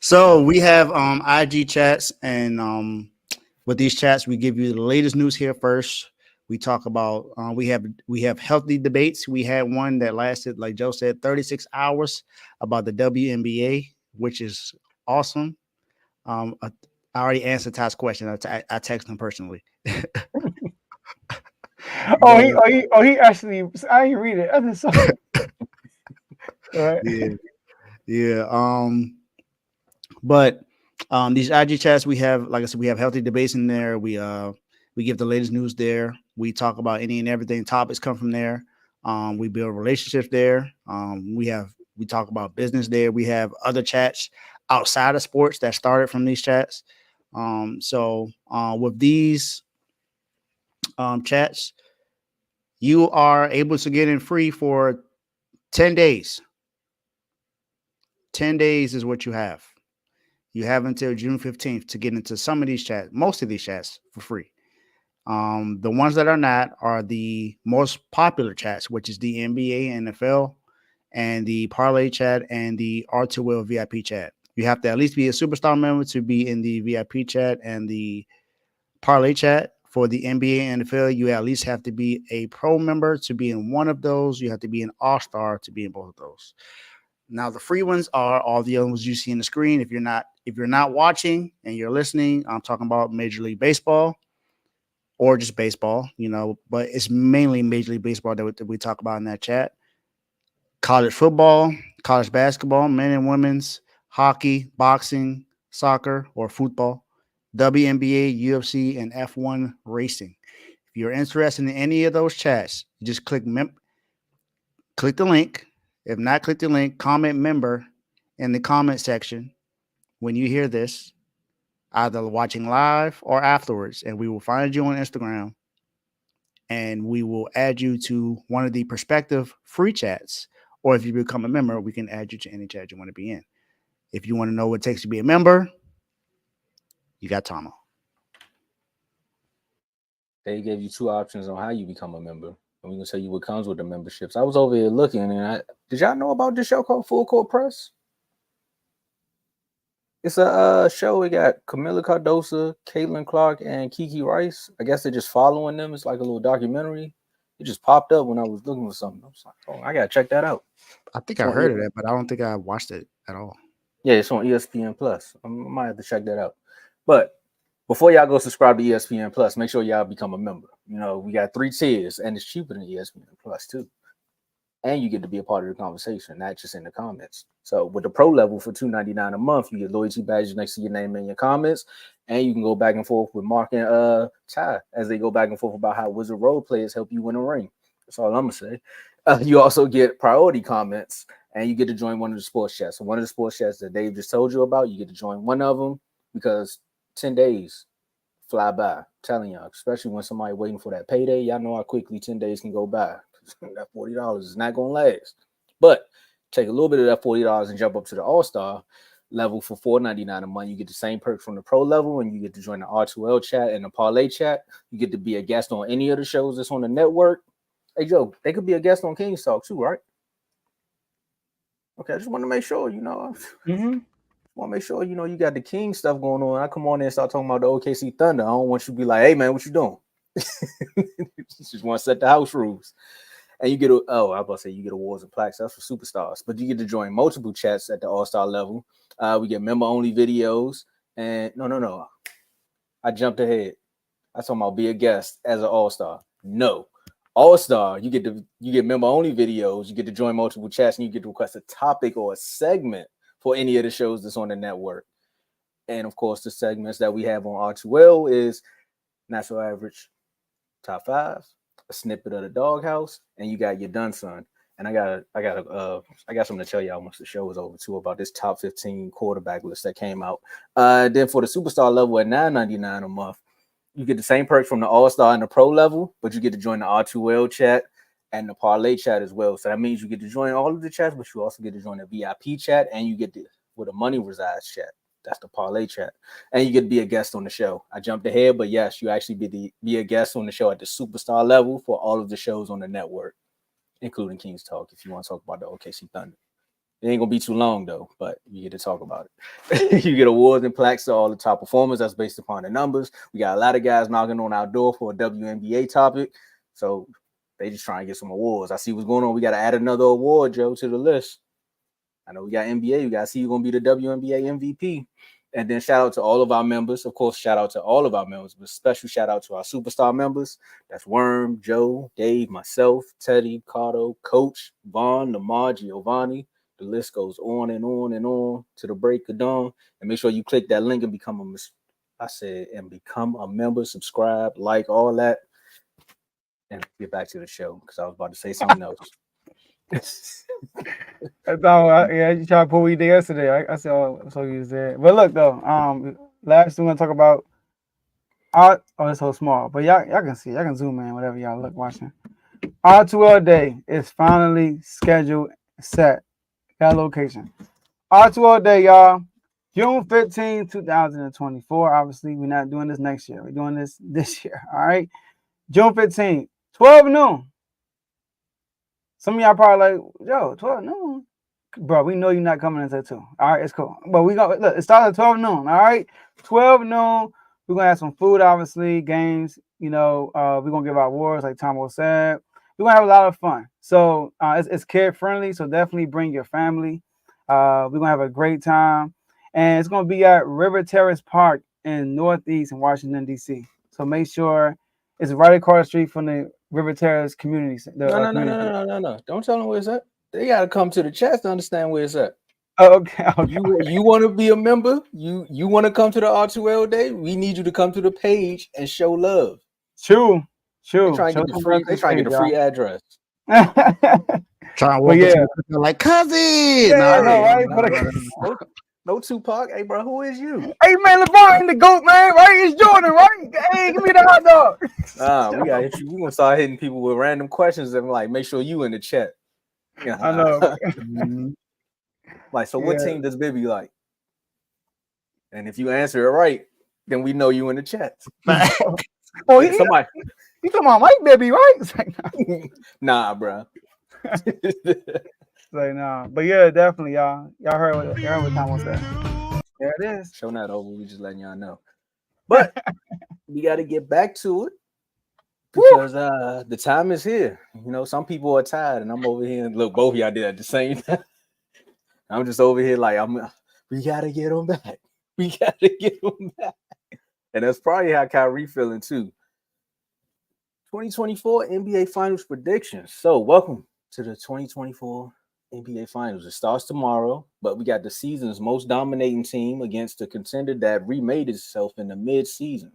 So we have IG chats, and with these chats, we give you the latest news here first. We talk about we have healthy debates. We had one that lasted, like Joe said, 36 hours about the WNBA, which is awesome. I already answered Ty's question. I texted him personally. He actually, I didn't read it. I just saw it. Right. Yeah. But these IG chats, we have, like I said, we have healthy debates in there. We give the latest news there. We talk about any and everything. Topics come from there. We build relationships there. We talk about business there. We have other chats outside of sports that started from these chats. So with these chats, you are able to get in free for 10 days. 10 days is what you have. You have until June 15th to get into some of these chats, most of these chats for free. The ones that are not are the most popular chats, which is the NBA, NFL, and the Parlay chat and the R2Will VIP chat. You have to at least be a superstar member to be in the VIP chat and the Parlay chat. For the NBA and NFL, you at least have to be a pro member to be in one of those. You have to be an all-star to be in both of those. Now, the free ones are all the other ones you see on the screen. If you're not watching and you're listening, I'm talking about Major League Baseball or just baseball, you know, but it's mainly Major League Baseball that we talk about in that chat. College football, college basketball, men and women's, hockey, boxing, soccer, or football, WNBA, UFC, and F1 racing. If you're interested in any of those chats, you just click the link. If not, click the link, comment member in the comment section when you hear this, either watching live or afterwards, and we will find you on Instagram, and we will add you to one of the prospective free chats. Or if you become a member, we can add you to any chat you want to be in. If you want to know what it takes to be a member, you got Tomo. They gave you two options on how you become a member. And we're going to tell you what comes with the memberships. I was over here looking, and did y'all know about this show called Full Court Press? It's a show. We got Camila Cardoso, Caitlin Clark, and Kiki Rice. I guess they're just following them. It's like a little documentary. It just popped up when I was looking for something. I was like, oh, I got to check that out. I think I heard of that, but I don't think I watched it at all. Yeah, it's on ESPN Plus. I might have to check that out. But before y'all go subscribe to ESPN Plus, make sure y'all become a member. You know, we got 3 tiers, and it's cheaper than ESPN Plus too. And you get to be a part of the conversation, not just in the comments. So with the pro level for $2.99 a month, you get loyalty badges next to your name and your comments, and you can go back and forth with Mark and Ty as they go back and forth about how Wizard role players help you win a ring. That's all I'm gonna say. You also get priority comments, and you get to join one of the sports chats. So one of the sports chats that Dave just told you about, you get to join one of them because 10 days fly by. I'm telling y'all, especially when somebody waiting for that payday, y'all know how quickly 10 days can go by. That $40 is not gonna last. But take a little bit of that $40 and jump up to the All-Star level for $4.99 a month. You get the same perks from the pro level, and you get to join the R2L chat and the parlay chat. You get to be a guest on any of the shows that's on the network. Hey Joe, they could be a guest on King's Talk too, right? Okay, I just want to make sure, want to make sure, you got the King stuff going on. I come on in and start talking about the OKC Thunder. I don't want you to be like, hey man, what you doing? Just want to set the house rules. And you get I was about to say you get awards and plaques. That's for superstars, but you get to join multiple chats at the All-Star level. We get member-only videos, and no, I jumped ahead. I talking about be a guest as an All-Star. No, All-Star, you get member-only videos. You get to join multiple chats, and you get to request a topic or a segment for any of the shows that's on the network. And of course, the segments that we have on R2L is National Average Top 5, a snippet of the Doghouse, and you got your Done Son. And I got something to tell y'all once the show is over too about this top 15 quarterback list that came out. Then for the superstar level at $9.99 a month, you get the same perks from the All-Star and the pro level, but you get to join the R2L chat and the parlay chat as well. So that means you get to join all of the chats, but you also get to join the VIP chat, and you get the where the money resides chat. That's the parlay chat. And you get to be a guest on the show. I jumped ahead, but yes, you actually be a guest on the show at the superstar level for all of the shows on the network, including King's Talk, if you want to talk about the OKC Thunder. It ain't going to be too long, though, but you get to talk about it. You get awards and plaques to all the top performers. That's based upon the numbers. We got a lot of guys knocking on our door for a WNBA topic, so they just trying to get some awards. I see what's going on. We got to add another award, Joe, to the list. I know we got NBA. We got to see who's going to be the WNBA MVP. And then shout out to all of our members. Of course, shout out to all of our members, but special shout out to our superstar members. That's Worm, Joe, Dave, myself, Teddy, Cardo, Coach, Vaughn, Lamar, Giovanni. The list goes on and on and on to the break of dawn. And make sure you click that link and become a member, subscribe, like, all that. And get back to the show because I was about to say something else. You tried to pull me there yesterday. I said, so you said. But look though, last we're gonna talk about art. Oh, it's so small, but y'all can see. Y'all can zoom in, whatever y'all look watching. R2L Day is finally scheduled, set. Got a location. R2L Day, y'all. June 15, 2024. Obviously, we're not doing this next year. We're doing this year. All right. June 15, 12 noon. Some of y'all probably like, yo, 12 noon. Bro, we know you're not coming until 2. All right, it's cool. But look, it starts at 12 noon. All right. 12 noon. We're gonna have some food, obviously, games. We're gonna give out awards, like Tomo said. We're gonna have a lot of fun. So it's kid friendly. So definitely bring your family. We're gonna have a great time. And it's gonna be at River Terrace Park in Northeast in Washington, D.C. So make sure it's right across the street from the River Terrace community. No. Don't tell them where it's at. They got to come to the chat to understand where it's at. Oh, okay. You want to be a member? You want to come to the R2L Day? We need you to come to the page and show love. True. They try to get the free address. Trying to walk like cousin. Yeah, I know, right? No Tupac. Hey, bro, who is you? Hey, man, LeBron in the GOAT, man, right? It's Jordan, right? Hey, give me the hot dog. We got to hit you. We're going to start hitting people with random questions and like make sure you in the chat. Yeah, I know. Like, so what team does Bibby like? And if you answer it right, then we know you in the chat. Oh, yeah. Somebody. You talking about Mike Bibby, right? It's like, nah, bro. Like, nah. But yeah, definitely, y'all. Y'all heard what Tomo said. There it is. Show that over. We just letting y'all know. But we got to get back to it because the time is here. Some people are tired, and I'm over here. And look, both of y'all did at the same time. I'm just over here like we got to get them back. We got to get them back. And that's probably how Kyrie feeling too. 2024 NBA Finals predictions. So welcome to the 2024 NBA Finals. It starts tomorrow, but we got the season's most dominating team against the contender that remade itself in the mid-season.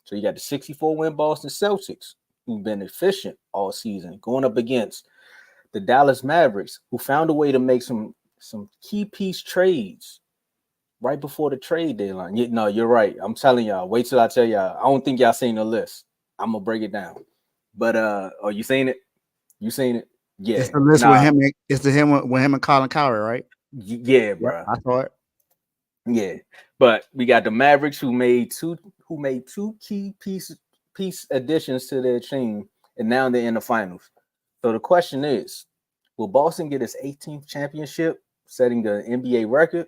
So you got the 64-win Boston Celtics who've been efficient all season, going up against the Dallas Mavericks, who found a way to make some key piece trades right before the trade deadline. No, you're right. I'm telling y'all. Wait till I tell y'all. I don't think y'all seen the list. I'm gonna break it down. But oh, you seen it? You seen it? Yeah. It's the list with him. It's the him with him and Colin Cowherd, right? Yeah, bro. Yep, I saw it. Yeah, but we got the Mavericks who made two key piece additions to their team, and now they're in the finals. So the question is, will Boston get its 18th championship, setting the NBA record,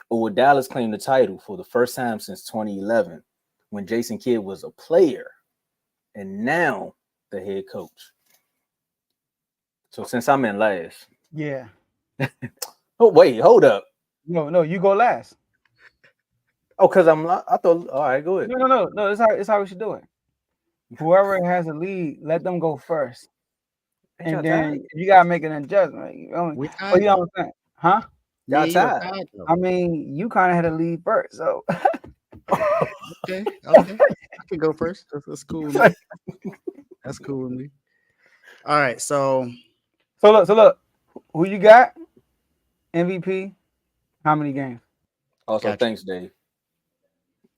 or will Dallas claim the title for the first time since 2011, when Jason Kidd was a player and now the head coach? So since I'm in last, Yeah. oh wait, hold up. No, you go last. Oh, because I thought, all right, go ahead. No. It's how we should do it. Whoever has a lead, let them go first. And then you gotta make an adjustment. You know what I'm saying? Huh? Y'all tied. I mean, you kind of had to lead first, so okay. I can go first. That's cool with me. That's cool with me. All right, so look, who you got? MVP? How many games? Also, thanks, Dave,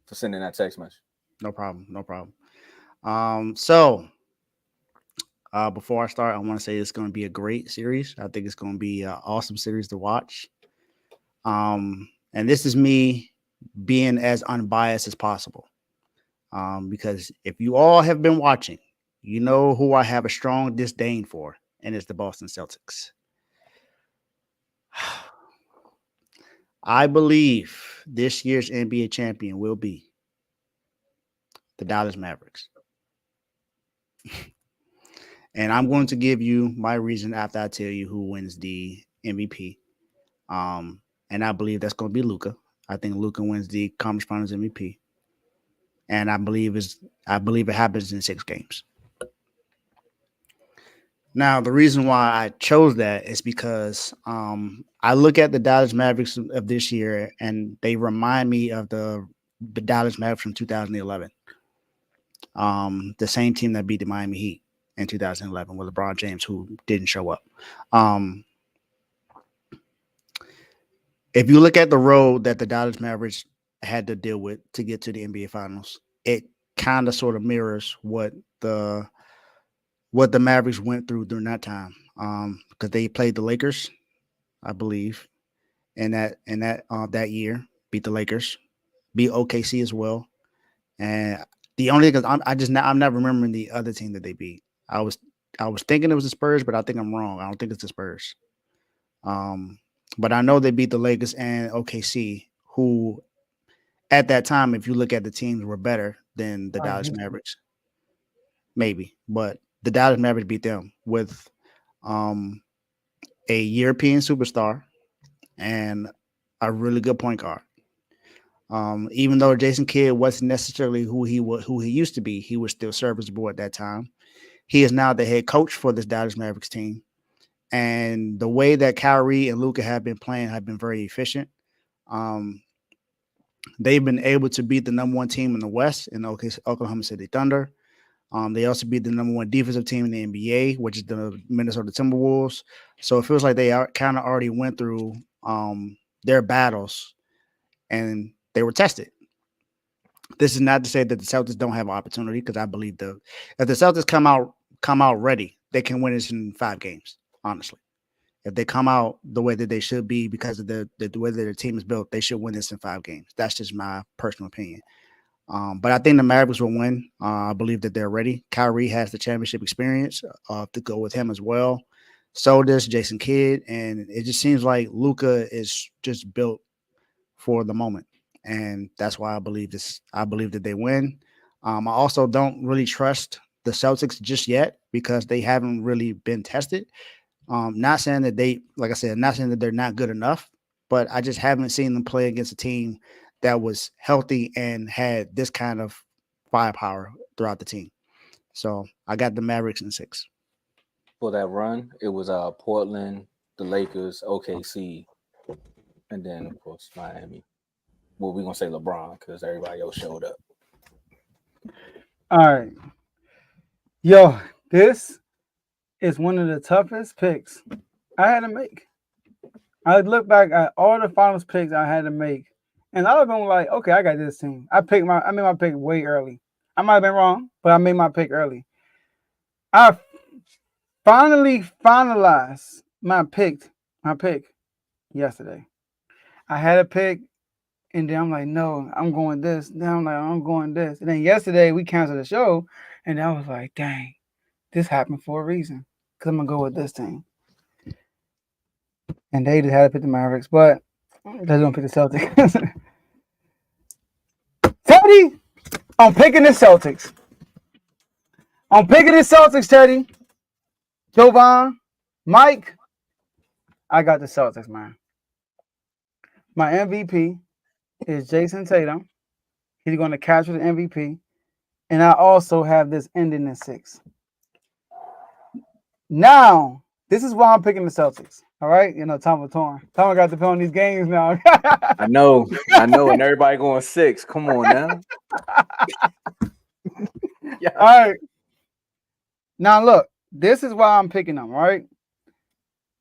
for sending that text message. No problem. So before I start, I want to say it's going to be a great series. I think it's going to be an awesome series to watch. And this is me being as unbiased as possible. Because if you all have been watching, you know who I have a strong disdain for, and it's the Boston Celtics. I believe this year's NBA champion will be the Dallas Mavericks. And I'm going to give you my reason after I tell you who wins the MVP. And I believe that's going to be Luka. I think Luka wins the Conference Finals MVP. And I believe it happens in 6 games. Now, the reason why I chose that is because I look at the Dallas Mavericks of this year, and they remind me of the Dallas Mavericks from 2011. The same team that beat the Miami Heat in 2011 with LeBron James, who didn't show up. If you look at the road that the Dallas Mavericks had to deal with to get to the NBA Finals, it kind of sort of mirrors what the Mavericks went through during that time. Because they played the Lakers, I believe, and that year, beat the Lakers, beat OKC as well. And the only thing is I'm not remembering the other team that they beat. I was thinking it was the Spurs, but I think I'm wrong. I don't think it's the Spurs. But I know they beat the Lakers and OKC, who at that time, if you look at the teams, were better than the Dallas Mavericks. Maybe, but the Dallas Mavericks beat them with a European superstar and a really good point guard. Even though Jason Kidd wasn't necessarily who he used to be, he was still serviceable at that time. He is now the head coach for this Dallas Mavericks team. And the way that Kyrie and Luka have been playing have been very efficient. They've been able to beat the number 1 team in the West in Oklahoma City Thunder. They also beat the number 1 defensive team in the NBA, which is the Minnesota Timberwolves. So it feels like they kind of already went through their battles and they were tested. This is not to say that the Celtics don't have an opportunity, because I believe if the Celtics come out ready, they can win this in 5 games. Honestly, if they come out the way that they should be because of the way that their team is built, they should win this in 5 games. That's just my personal opinion. But I think the Mavericks will win. I believe that they're ready. Kyrie has the championship experience to go with him as well. So does Jason Kidd, and it just seems like Luka is just built for the moment. And that's why I believe this. I believe that they win. I also don't really trust the Celtics just yet because they haven't really been tested. Not saying that not saying that they're not good enough, but I just haven't seen them play against a team that was healthy and had this kind of firepower throughout the team. So I got the Mavericks in 6. For that run, it was Portland, the Lakers, OKC, and then of course Miami. Well, we're gonna say LeBron because everybody else showed up. All right. Yo, this is one of the toughest picks I had to make. I look back at all the finals picks I had to make, and I was going like, okay, I got this team. I made my pick way early. I might have been wrong, but I made my pick early. I finally finalized my pick yesterday. I had a pick, and then I'm like, no, I'm going this. Then I'm like, I'm going this. And then yesterday we canceled the show, and I was like, dang, this happened for a reason. Because I'm going to go with this team. And they just had to pick the Mavericks, but they don't pick the Celtics. Teddy, I'm picking the Celtics. Teddy. Jovan, Mike, I got the Celtics, man. My MVP is Jason Tatum. He's going to capture the MVP. And I also have this ending in 6. Now, this is why I'm picking the Celtics. All right? You know, Tomo torn. Tomo got to play on these games now. I know. And everybody going 6. Come on now. Yeah. All right. Now, look, this is why I'm picking them, right?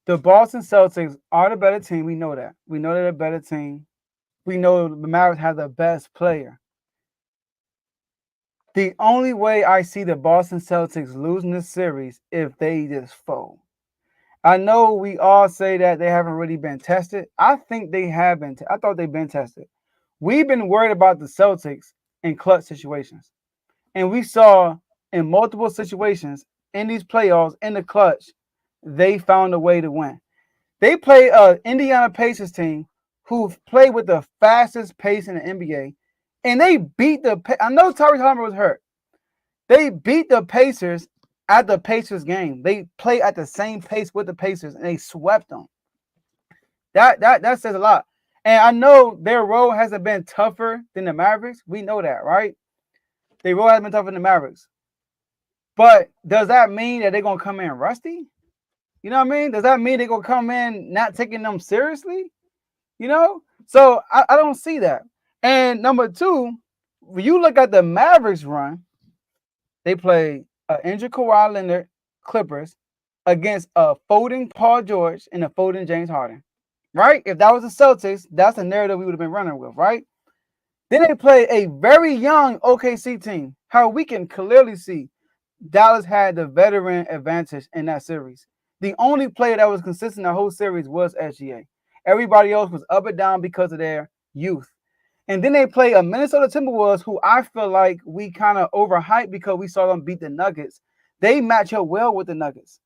The Boston Celtics are the better team. We know that. We know they're a better team. We know the Mavericks have the best player. The only way I see the Boston Celtics losing this series if they just fold. I know we all say that they haven't really been tested. I think they have been. I thought they've been tested. We've been worried about the Celtics in clutch situations. And we saw in multiple situations in these playoffs, in the clutch, they found a way to win. They play an Indiana Pacers team who played with the fastest pace in the NBA. And they beat I know Tyrese Haliburton was hurt. They beat the Pacers at the Pacers game. They play at the same pace with the Pacers, and they swept them. That says a lot. And I know their role hasn't been tougher than the Mavericks. We know that, right? Their role hasn't been tougher than the Mavericks. But does that mean that they're going to come in rusty? You know what I mean? Does that mean they're going to come in not taking them seriously? You know? So I don't see that. And number 2, when you look at the Mavericks run, they play an injured Kawhi Leonard Clippers against a folding Paul George and a folding James Harden. Right? If that was the Celtics, that's the narrative we would have been running with, right? Then they play a very young OKC team. How we can clearly see Dallas had the veteran advantage in that series. The only player that was consistent the whole series was SGA. Everybody else was up and down because of their youth. And then they play a Minnesota Timberwolves who I feel like we kind of overhyped because we saw them beat the Nuggets. They match up well with the Nuggets.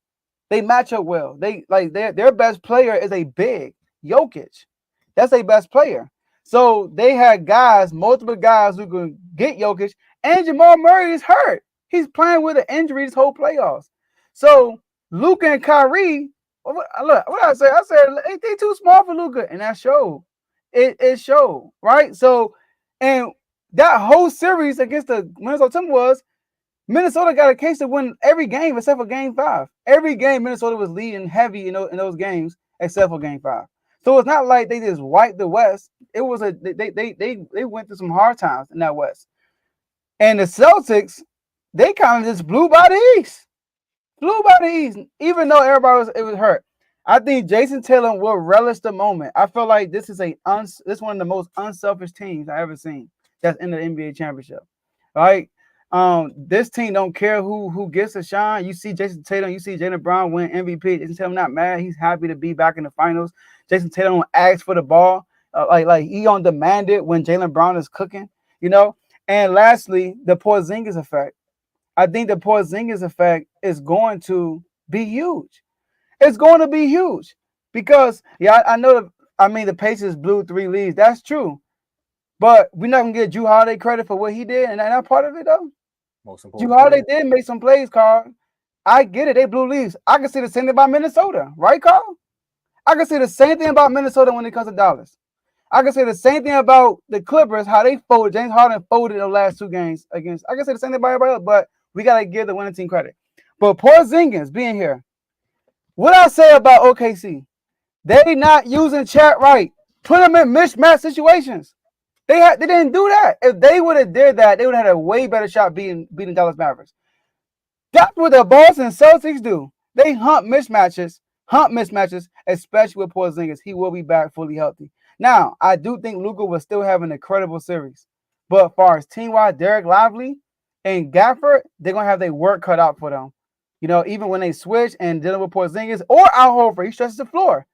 They match up well. They like their best player is a big Jokic. That's their best player. So they had multiple guys who could get Jokic, and Jamal Murray is hurt. He's playing with an injury this whole playoffs. So Luka and Kyrie, look, what I say? I said they too small for Luka, and that showed. It showed, right? So, and that whole series against the Minnesota Timberwolves, Minnesota got a case to win every game except for Game 5. Every game Minnesota was leading heavy in those games except for Game 5. So it's not like they just wiped the West. It was they went through some hard times in that West. And the Celtics, they kind of just blew by the East. Even though everybody was hurt. I think Jason Tatum will relish the moment. I feel like this is one of the most unselfish teams I've ever seen that's in the NBA championship. Right? This team don't care who gets a shine. You see Jason Tatum, you see Jaylen Brown win MVP. Jason Tatum not mad. He's happy to be back in the finals. Jason Tatum asks for the ball. Like he on demand it when Jaylen Brown is cooking, you know. And lastly, the Porzingis effect. I think the Porzingis effect is going to be huge. It's going to be huge because I know the Pacers blew 3 leads. That's true. But we're not gonna give Jrue Holiday credit for what he did, and that part of it though. Most important. Jrue Holiday did make some plays, Carl. I get it. They blew leads. I can see the same thing about Minnesota, right, Carl? I can see the same thing about Minnesota when it comes to Dallas. I can say the same thing about the Clippers, how they folded. James Harden folded the last 2 games against. I can say the same thing about everybody else, but we gotta give the winning team credit. But Porzingis being here, what I say about OKC, they not using chat right. Put them in mismatch situations. They didn't do that. If they would have did that, they would have had a way better shot beating Dallas Mavericks. That's what the Boston Celtics do. They hunt mismatches, especially with Porzingis. He will be back fully healthy. Now, I do think Luka will still have an incredible series. But as far as team-wide, Derek Lively and Gafford, they're going to have their work cut out for them. You know, even when they switch and dealing with Porzingis or Al Horford, he stretches the floor.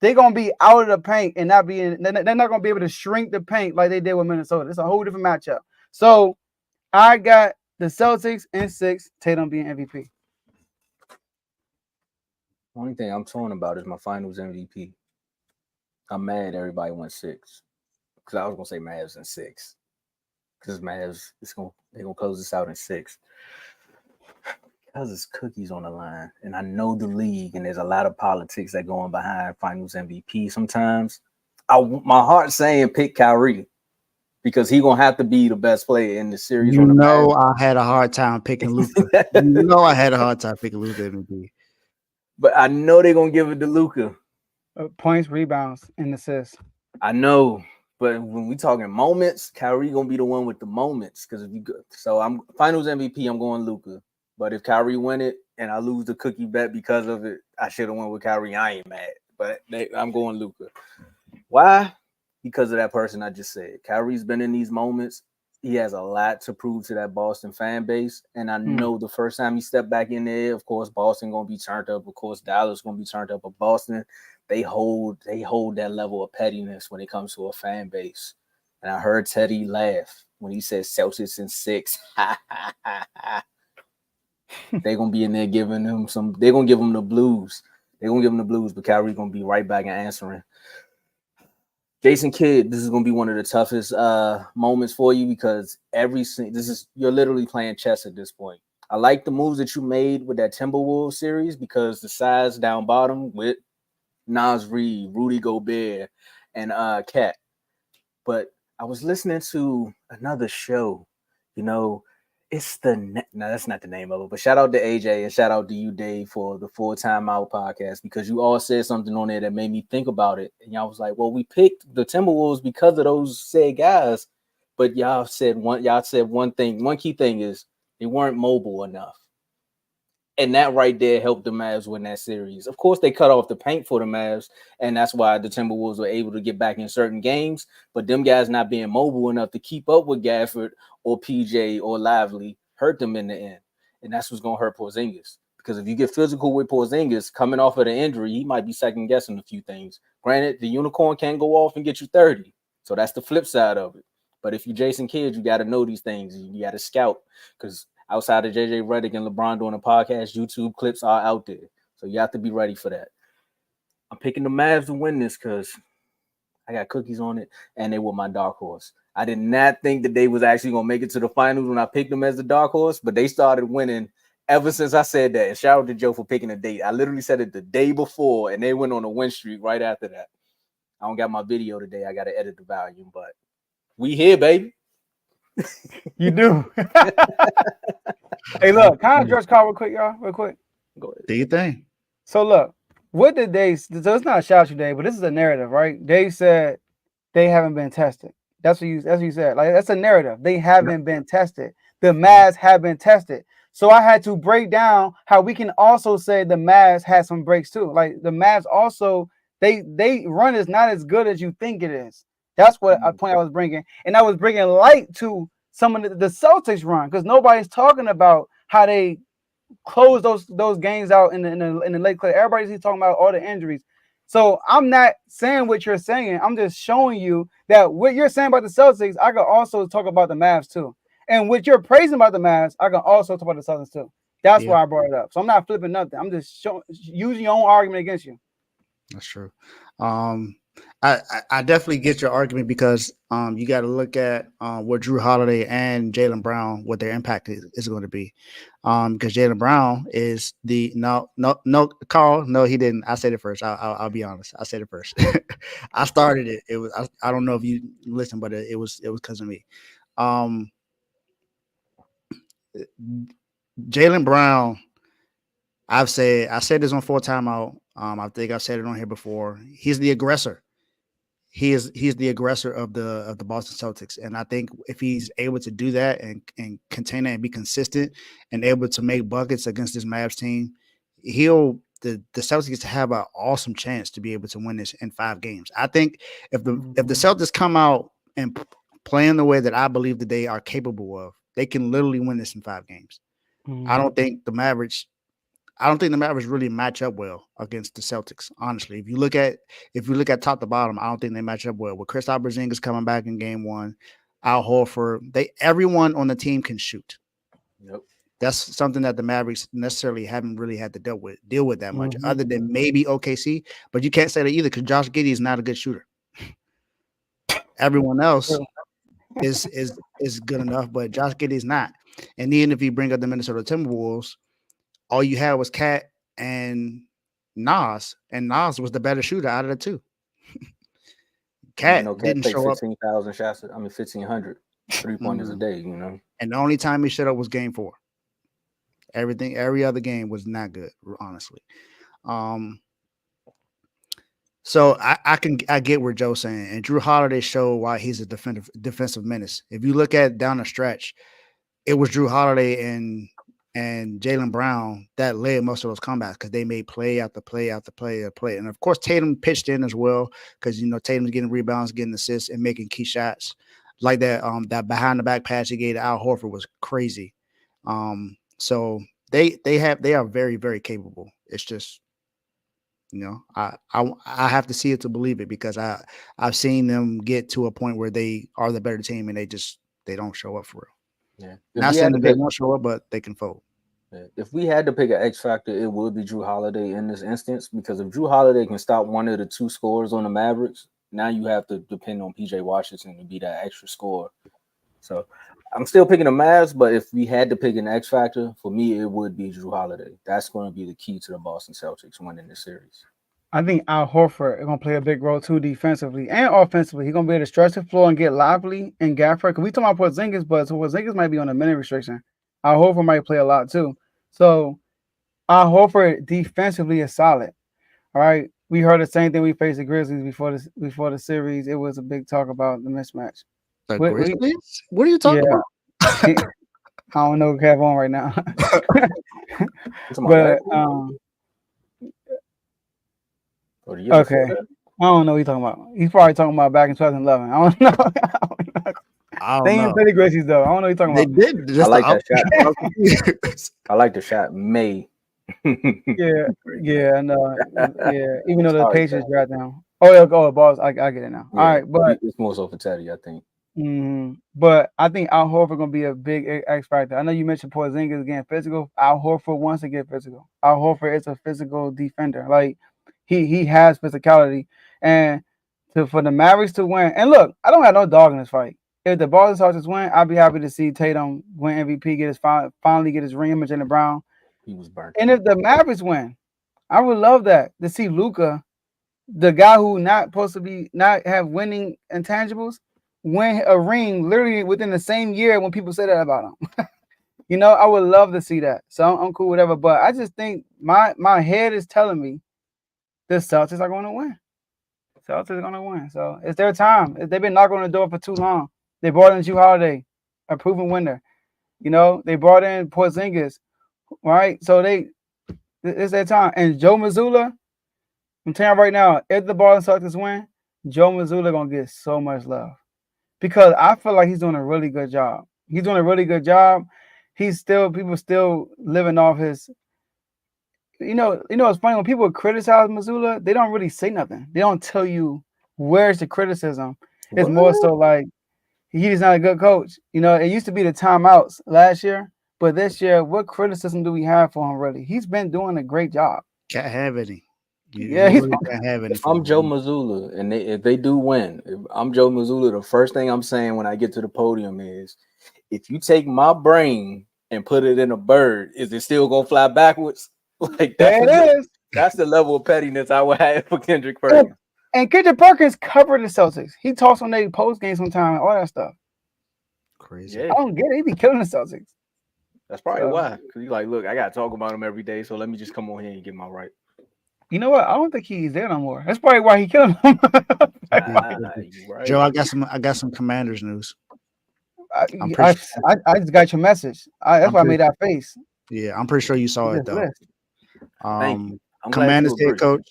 They're going to be out of the paint and they're not going to be able to shrink the paint like they did with Minnesota. It's a whole different matchup. So I got the Celtics in 6, Tatum being MVP. Only thing I'm torn about is my finals MVP. I'm mad everybody went 6. Because I was gonna say Mavs in 6. Because Mavs they're gonna close this out in 6. Because it's cookies on the line. And I know the league, and there's a lot of politics that go on behind finals MVP sometimes. My heart's saying pick Kyrie. Because he's gonna have to be the best player in the series. You know, I had a hard time picking Luka. I had a hard time picking Luka MVP. But I know they're gonna give it to Luka. Points, rebounds, and assists. I know, but when we talking moments, Kyrie gonna be the one with the moments. Because if you go, so I'm finals MVP, I'm going Luka. But if Kyrie win it and I lose the cookie bet because of it, I should have went with Kyrie. I ain't mad, but I'm going Luka. Why? Because of that person I just said. Kyrie's been in these moments. He has a lot to prove to that Boston fan base. And I know the first time he stepped back in there, of course, Boston going to be turned up. Of course, Dallas going to be turned up. But Boston, they hold that level of pettiness when it comes to a fan base. And I heard Teddy laugh when he said Celtics in 6. They're going to be in there giving him they're going to give him the blues. They're going to give him the blues, but Kyrie's going to be right back and answering. Jason Kidd, this is going to be one of the toughest moments for you because you're literally playing chess at this point. I like the moves that you made with that Timberwolves series because the size down bottom with Nas Reed, Rudy Gobert, and Cat. But I was listening to another show, it's that's not the name of it, but shout out to AJ and shout out to you, Dave, for the Full Time Out podcast because you all said something on there that made me think about it. And y'all was like, well, we picked the Timberwolves because of those said guys, but y'all said one thing. One key thing is they weren't mobile enough. And that right there helped the Mavs win that series. Of course, they cut off the paint for the Mavs, and that's why the Timberwolves were able to get back in certain games. But them guys not being mobile enough to keep up with Gafford or PJ or Lively hurt them in the end. And that's what's going to hurt Porzingis. Because if you get physical with Porzingis coming off of the injury, he might be second-guessing a few things. Granted, the unicorn can't go off and get you 30. So that's the flip side of it. But if you Jason Kidd, you got to know these things. You got to scout because outside of JJ Reddick and LeBron doing a podcast, YouTube clips are out there. So you have to be ready for that. I'm picking the Mavs to win this because I got cookies on it, and they were my dark horse. I did not think that they was actually going to make it to the finals when I picked them as the dark horse, but they started winning ever since I said that. And shout out to Joe for picking a date. I literally said it the day before, and they went on a win streak right after that. I don't got my video today. I got to edit the volume, but we here, baby. You do. Hey, look, can I address Carl real quick, y'all? Real quick. Go ahead. Do you think? So, look, what did Dave? So, it's not a shout you, Dave, but this is a narrative, right? Dave said they haven't been tested. That's what you said. Like, that's a narrative. They haven't been tested. The Mavs have been tested. So, I had to break down how we can also say the Mavs had some breaks, too. Like, the Mavs also, they run is not as good as you think it is. That's what a point I was bringing. And I was bringing light to some of the Celtics run because nobody's talking about how they close those games out in the late play. Everybody's talking about all the injuries. So I'm not saying what you're saying. I'm just showing you that what you're saying about the Celtics, I can also talk about the Mavs too. And what you're praising about the Mavs, I can also talk about the Celtics too. That's why I brought it up. So I'm not flipping nothing. I'm just using your own argument against you. That's true. I definitely get your argument because you got to look at what Drew Holiday and Jaylen Brown, what their impact is going to be. Because Jaylen Brown is no, Carl, no, he didn't. I said it first. I'll be honest. I said it first. I started it. It was I don't know if you listened, but it was because of me. Jaylen Brown. I said this on Full Time Out. I think I've said it on here before. He's the aggressor. he's the aggressor of the Boston Celtics, and I think if he's able to do that and contain that and be consistent and able to make buckets against this Mavs team, the Celtics have an awesome chance to be able to win this in 5 games. I think if the Celtics come out and play in the way that I believe that they are capable of, they can literally win this in 5 games. I don't think the Mavericks really match up well against the Celtics. Honestly, if you look at top to bottom, I don't think they match up well. With Kristaps Porzingis coming back in game 1, Al Horford, everyone on the team can shoot. Yep. That's something that the Mavericks necessarily haven't really had to deal with that much, other than maybe OKC. But you can't say that either because Josh Giddey is not a good shooter. Everyone else is good enough, but Josh Giddey is not. And even if you bring up the Minnesota Timberwolves, all you had was Cat and Nas, and Nas was the better shooter out of the two. Cat didn't show up. 15,000 shots. 1,500 3-pointers a day. You know, and the only time he showed up was game 4. Every other game was not good, honestly. So I get where Joe's saying, and Drew Holiday showed why he's a defensive menace. If you look at down the stretch, it was Drew Holiday and Jaylen Brown that led most of those comebacks because they made play after play after play after play. And of course, Tatum pitched in as well because Tatum's getting rebounds, getting assists, and making key shots like that. That behind the back pass he gave to Al Horford was crazy. So they are very, very capable. It's just, I have to see it to believe it because I've seen them get to a point where they are the better team and they don't show up for real. Yeah. Not saying that they won't show up, but they can fold. Yeah. If we had to pick an X factor, it would be Drew Holiday in this instance because if Drew Holiday can stop one of the 2 scorers on the Mavericks, now you have to depend on PJ Washington to be that extra scorer. So I'm still picking the Mavs, but if we had to pick an X factor, for me, it would be Drew Holiday. That's going to be the key to the Boston Celtics winning this series. I think Al Horford is going to play a big role too defensively and offensively. He's going to be able to stretch the floor and get lively and Gafford. Because we talking about Porzingis, but Porzingis might be on a minute restriction. Al Horford might play a lot too. So Al Horford defensively is solid. All right. We heard the same thing we faced the Grizzlies before the series. It was a big talk about the mismatch. The Grizzlies? What are you talking about? I don't know what we have on right now. But okay. I don't know what he's talking about. He's probably talking about back in 2011. I don't know. They didn't play the Grizzlies though. I don't know what you're talking about. They did. I like that shot. I like the shot. May. Yeah, and even though the Patriots got down. Oh yeah, go balls. I get it now. Yeah, all right, but it's more so for Teddy, I think. But I think Al Horford gonna be a big X factor. I know you mentioned Porzingis getting physical. Al Horford wants to get physical. Al Horford is a physical defender. Like he has physicality, and for the Mavericks to win. And look, I don't have no dog in this fight. If the Boston Celtics win, I'd be happy to see Tatum win MVP, finally get his ring, Jaylen Brown. He was burnt. And if the Mavericks win, I would love that to see Luka, the guy who not have winning intangibles, win a ring literally within the same year when people say that about him. I would love to see that. So I'm cool, whatever. But I just think my head is telling me the Celtics are going to win. Celtics are going to win. So it's their time. They've been knocking on the door for too long. They brought in Drew Holiday, a proven winner. They brought in Porzingis, right? So it's their time. And Joe Mazzulla, I'm telling you right now, if the Boston Celtics win, Joe Mazzulla going to get so much love. Because I feel like he's doing a really good job. He's doing a really good job. People still living off his, it's funny when people criticize Mazzulla, they don't really say nothing. They don't tell you where's the criticism. It's more so like he's not a good coach. It used to be the timeouts last year, but this year, what criticism do we have for him really? He's been doing a great job. Can't have any. Can't have any. If I'm Joe Mazzulla, and if they do win, if I'm Joe Mazzulla, the first thing I'm saying when I get to the podium is, if you take my brain and put it in a bird, is it still gonna fly backwards? Like that's the level of pettiness I would have for Kendrick Perkins. And Kendrick Perkins covered the Celtics. He talks on their post game sometime and all that stuff. Crazy. Yeah. I don't get it. He be killing the Celtics. That's probably why. Because he's like, look, I gotta talk about him every day, so let me just come on here and get my right. You know what? I don't think he's there no more. That's probably why he killed him. You right. Joe, I got some Commanders news. I just got your message. That's why I made that face. Yeah, I'm pretty sure you saw it though. Thank you. I'm glad Commanders you head agree.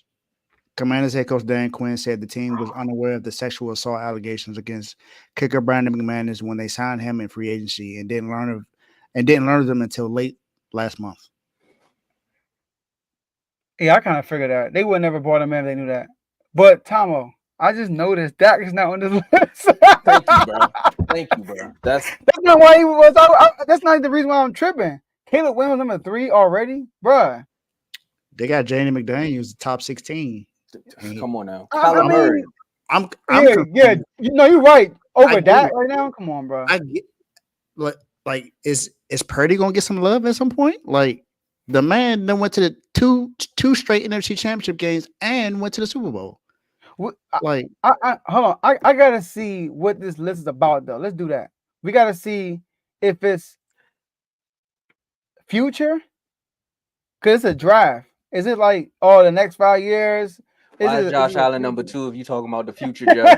Commanders head coach Dan Quinn said the team was unaware of the sexual assault allegations against kicker Brandon McManus when they signed him in free agency and didn't learn of them until late last month. Yeah, I kind of figured that they would never brought him in if they knew that. But Tomo, I just noticed Dak is not on this list. Thank you, bro. Thank you, bro. That's not why he was. That's not the reason why I'm tripping. Caleb Williams number 3 already, bruh. They got Janie McDaniels top 16. Come on now. I mean, I'm yeah. You know, you're right. Over Dak right now. Come on, bro. I get like is Purdy gonna get some love at some point? Like the man then went to the two straight NFC Championship games and went to the Super Bowl. Hold on. I gotta see what this list is about though. Let's do that. We gotta see if it's future, because it's a draft. Is it like the next 5 years? Why is Josh Allen number 2 if you talking about the future, Joe?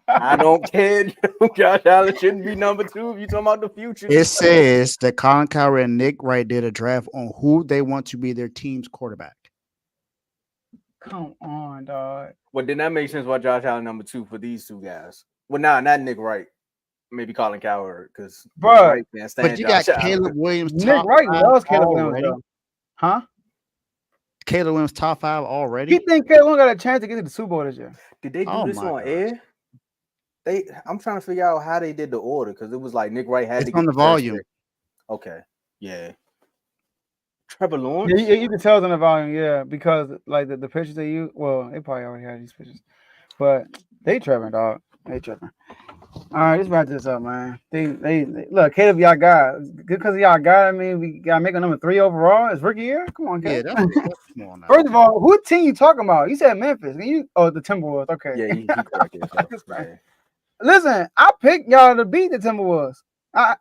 I don't care. Josh Allen shouldn't be number 2 if you talking about the future. It says that Colin Cowherd and Nick Wright did a draft on who they want to be their team's quarterback. Come on, dog. Well, then that makes sense why Josh Allen number 2 for these two guys. Well, not Nick Wright. Maybe Colin Cowherd, because bro. But you got Caleb Williams. Nick Wright loves Caleb Williams, though. Huh? Caleb Williams top 5 already. You think Caleb Williams got a chance to get to the Super Bowl this year? Did they do this on air? I'm trying to figure out how they did the order because it was like Nick Wright had to get on the volume. Okay, yeah. Trevor Lawrence. Yeah, you can tell it's on the volume, yeah, because like the pictures they use. Well, they probably already had these pictures, but they tripping, dog. They tripping. All right, let's wrap this up, man. They look, Caleb, y'all got because y'all got. I mean, we got to make a number 3 overall. It's rookie year. Come on, Caleb. Yeah, come on now. First of all, who team you talking about? You said Memphis. The Timberwolves. Okay. Yeah, he corrected. Listen, I picked y'all to beat the Timberwolves. I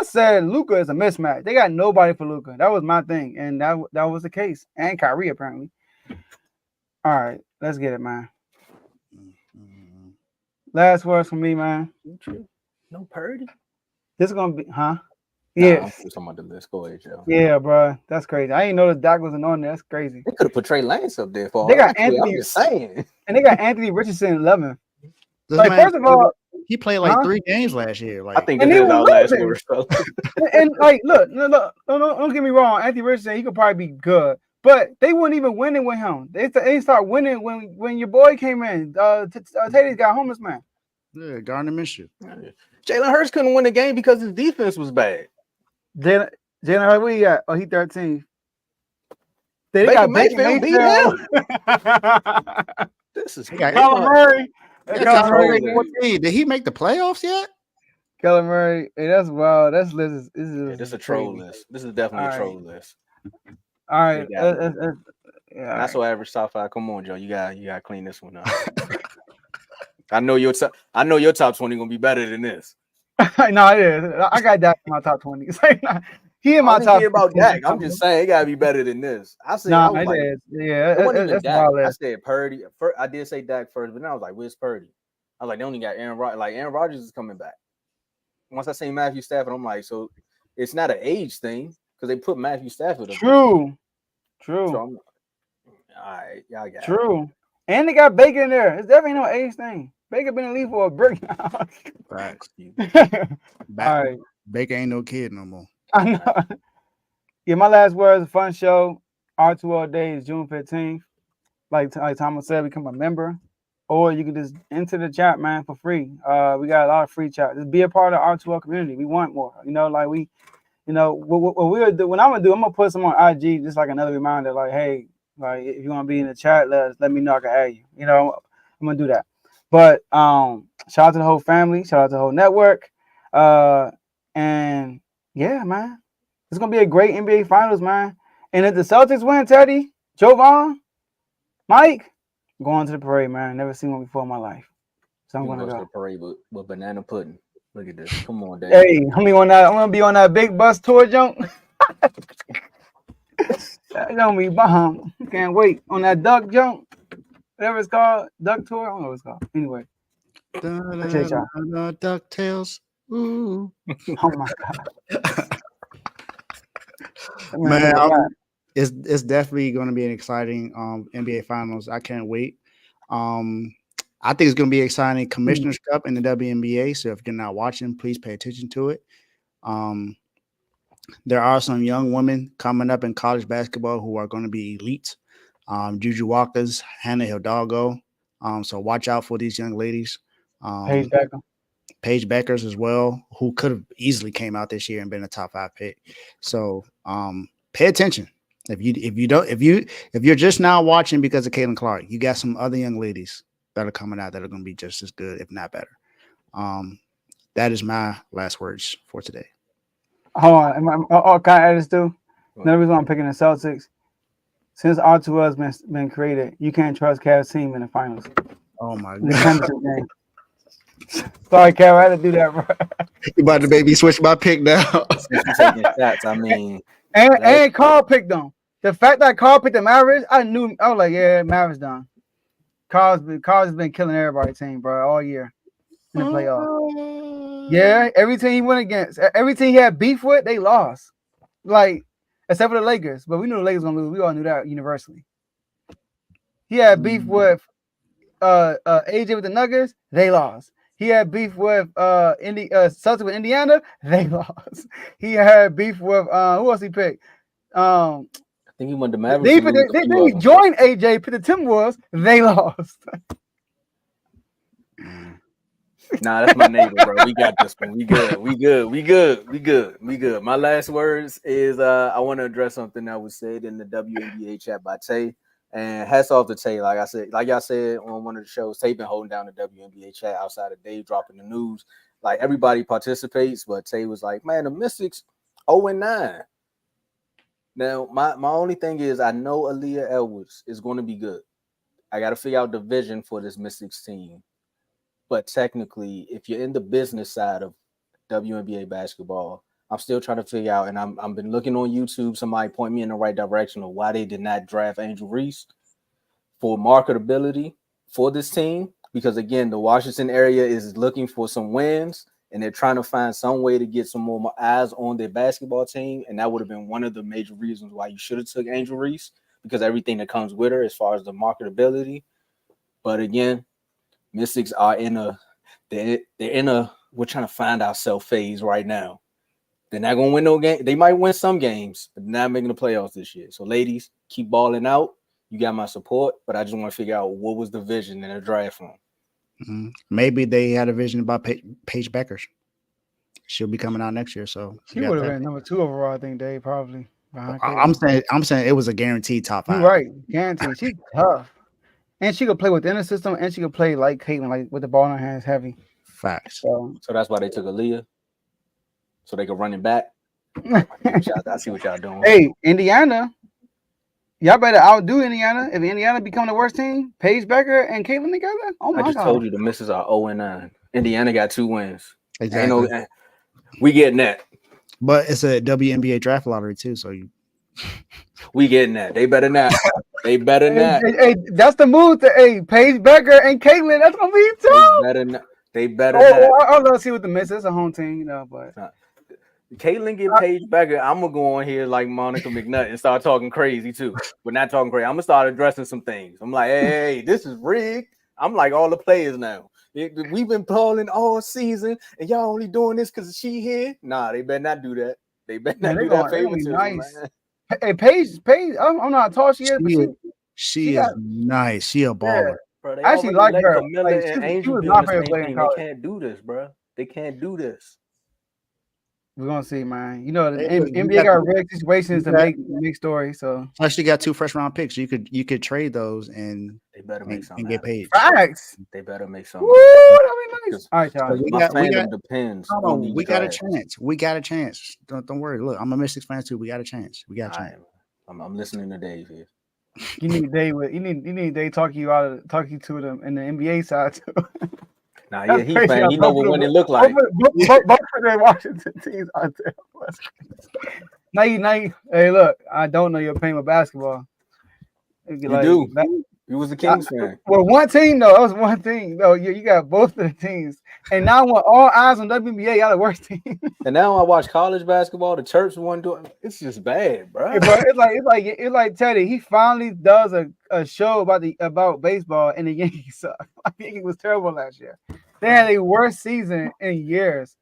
said Luka is a mismatch. They got nobody for Luka. That was my thing, and that was the case. And Kyrie apparently. All right, let's get it, man. Last words from me, man. No Purdy. This is gonna be, huh? Yeah. I'm talking about the list. Go ahead, Joe. Yeah, bro, that's crazy. I didn't know that Dak wasn't on there. That's crazy. They could have put Trey Lance up there for. They got Anthony. I'm just saying. And they got Anthony Richardson 11. Like, first of all, he played like 3 games last year. Like, I think this is our last word. So. and like, look, don't get me wrong. Anthony Richardson, he could probably be good. But they weren't even winning with him. They start winning when your boy came in. Tatum got homeless man. Yeah, Gardner Minshew. Jalen Hurts couldn't win the game because his defense was bad. Jalen Hurts, what he got? Oh, he 13. They Baker got Mayfield beat him. This is Kyler Murray. Did he make the playoffs yet? Kyler Murray. Hey, that's wild. This is a troll list. This is definitely a troll list. All right. That's so average top 5. Come on, Joe. You gotta clean this one up. I know your top 20 gonna be better than this. No, it is. I got Dak in my top 20. He in my top. About Dak. I'm just saying it gotta be better than this. I said, it is. Yeah, that's I said Purdy. I did say Dak first, but then I was like, where's Purdy? I was like, they only got Aaron Rodgers. Like Aaron Rodgers is coming back. Once I say Matthew Stafford, I'm like, so it's not an age thing because they put Matthew Stafford up. True. So all right, y'all got True. It. And they got Baker in there. It's definitely no age thing. Baker been in the league for a brick now. Facts. All right. Baker ain't no kid no more. I know. Yeah, my last words, a fun show. R2L Day is June 15th. Like Thomas said, become a member. Or you can just enter the chat, man, for free. We got a lot of free chat. Just be a part of the R2L community. We want more. What we'll do, what I'm gonna do, I'm gonna put some on IG, just like another reminder, like, hey, like if you want to be in the chat, let me know, I can add you. I'm gonna do that. But shout out to the whole family, shout out to the whole network. And yeah, man, it's gonna be a great NBA Finals, man. And if the Celtics win, Teddy, Jovan, Mike, I'm going to the parade, man. Never seen one before in my life, so I'm gonna go to the parade with banana pudding. Look at this. Come on, Dave. Hey, I'm gonna be on that big bus tour jump. That's gonna be bomb. Can't wait on that duck jump. whatever it's called, Duck Tour. I don't know what it's called. Anyway, appreciate y'all. DuckTales. Ooh. Oh my god, Man, it's definitely going to be an exciting NBA Finals. I can't wait. I think it's going to be exciting Commissioner's Cup in the WNBA. So if you're not watching, please pay attention to it. There are some young women coming up in college basketball who are going to be elite. Juju Walkers, Hannah Hidalgo. So watch out for these young ladies. Paige Beckers as well, who could have easily came out this year and been a top 5 pick. So pay attention. If you're just now watching because of Caitlin Clark, you got some other young ladies that are coming out that are going to be just as good, if not better. That is my last words for today. Hold on, can I add this too? Another reason I'm picking the Celtics. Since R2 has been created, you can't trust Cavs team in the finals. Oh my The god! championship game. Sorry, Cav, I had to do that, bro. You about to make me switch my pick now? Taking shots, I mean, and Carl picked them. The fact that Carl picked the Mavericks, I was like, yeah, Mavericks done. Carl's been killing everybody's team, bro, all year in the playoffs. Yeah, every team he went against, every team he had beef with, they lost. Like, except for the Lakers, but we knew the Lakers were gonna lose. We all knew that universally. He had beef with AJ with the Nuggets, they lost. He had beef with Celtics with Indiana, they lost. He had beef with who else he picked? I think he went to Mavericks. They joined AJ, picked the Timberwolves, they lost. Nah, that's my neighbor, bro. We got this one. We good. My last words is I want to address something that was said in the WNBA chat by Tay. And hats off to Tay. Like y'all said on one of the shows, Tay been holding down the WNBA chat outside of Dave dropping the news. Like everybody participates, but Tay was like, man, the Mystics 0-9. Now, my only thing is I know Aaliyah Edwards is going to be good. I got to figure out the vision for this Mystics team. But technically, if you're in the business side of WNBA basketball, I'm still trying to figure out, and I've been looking on YouTube. Somebody point me in the right direction of why they did not draft Angel Reese for marketability for this team. Because again, the Washington area is looking for some wins, and they're trying to find some way to get some more eyes on their basketball team. And that would have been one of the major reasons why you should have took Angel Reese, because everything that comes with her as far as the marketability. But again, Mystics are we're trying to find ourselves phase right now. They're not going to win no game. They might win some games, but not making the playoffs this year. So, ladies, keep balling out. You got my support, but I just want to figure out what was the vision in the draft from. Mm-hmm. Maybe they had a vision about Paige Beckers. She'll be coming out next year, so she would have been number 2 overall, I think, Dave, probably. I'm saying it was a guaranteed top 5. You're right, guaranteed. She's tough. And she could play within the system, and she could play like Caitlin, like with the ball in her hands heavy. Facts. So that's why they took Aaliyah, so they could run it back. I see what y'all doing. Hey, Indiana, y'all better outdo Indiana. If Indiana become the worst team, Paige Becker and Caitlin together. Oh my God! I just told you the misses are 0-9. Indiana got 2 wins. Exactly. We getting that. But it's a WNBA draft lottery too, so we getting that. They better not. They better not. Hey, that's the move to Paige Becker and Caitlin. That's gonna be tough. They better not. I'll love to see what the miss is. A home team, you know, but Caitlin get Paige Becker. I'm gonna go on here like Monica McNutt and start talking crazy too. But not talking crazy. I'm gonna start addressing some things. I'm like, hey, this is rigged. I'm like all the players now. We've been balling all season, and y'all only doing this because she here. Nah, they better not do that. They better not do that favoritism. Nice. Man. Hey, Paige, I'm not tall she is, but she is nice. She a baller. Bro, they actually like her. Camilla and Angel be on the same team. They can't do this, bro. They can't do this. We're gonna see, man. You know, the NBA got rigged situations to make stories. So plus, you got 2 first round picks. You could trade those and they better make something and get paid. Facts. They better make something. Woo, that'd be nice. All right, y'all. My fandom depends. We got a chance. We got a chance. Don't worry. Look, I'm a Mystics fan too. We got a chance. We got a chance. I'm listening to Dave here. You need Dave. You need Dave talk you to them in the NBA side too. Nah, yeah, he's playing. He know what winning look like. Both of their Washington teams out there. Now you. Hey, look, I don't know your pain with basketball. You do. You was a Kings fan. Well, one team though. That was one team. No, you got both of the teams. And now when all eyes on WNBA, y'all the worst team. And now I watch college basketball. The Terps won doing. It's just bad, bro. But it's like Teddy. He finally does a show about baseball, and the Yankees suck. The Yankees was terrible last year. They had a worst season in years,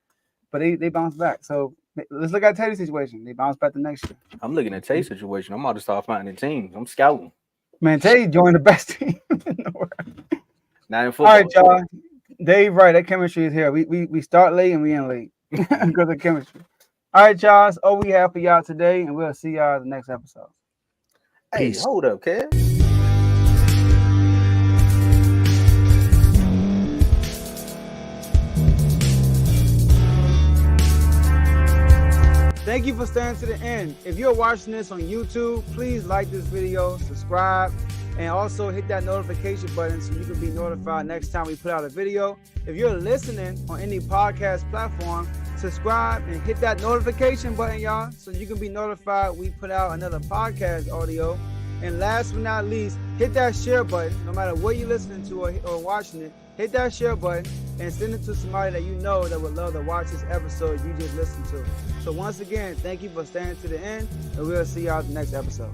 but they bounced back. So let's look at Teddy's situation. They bounced back the next year. I'm looking at Tay's situation. I'm about to start finding teams. I'm scouting. Man, Teddy joined the best team in the world. Not in football. All right, y'all. Dave, right? That chemistry is here. We start late and we end late because of chemistry. All right, y'all. That's all we have for y'all today, and we'll see y'all in the next episode. Hey, hold up, kid. Thank you for staying to the end. If you're watching this on YouTube, please like this video, subscribe, and also hit that notification button so you can be notified next time we put out a video. If you're listening on any podcast platform, subscribe and hit that notification button, y'all, so you can be notified we put out another podcast audio. And last but not least, hit that share button. No matter what you're listening to or watching it, hit that share button and send it to somebody that you know that would love to watch this episode you just listened to. So once again, thank you for staying to the end, and we'll see y'all in the next episode.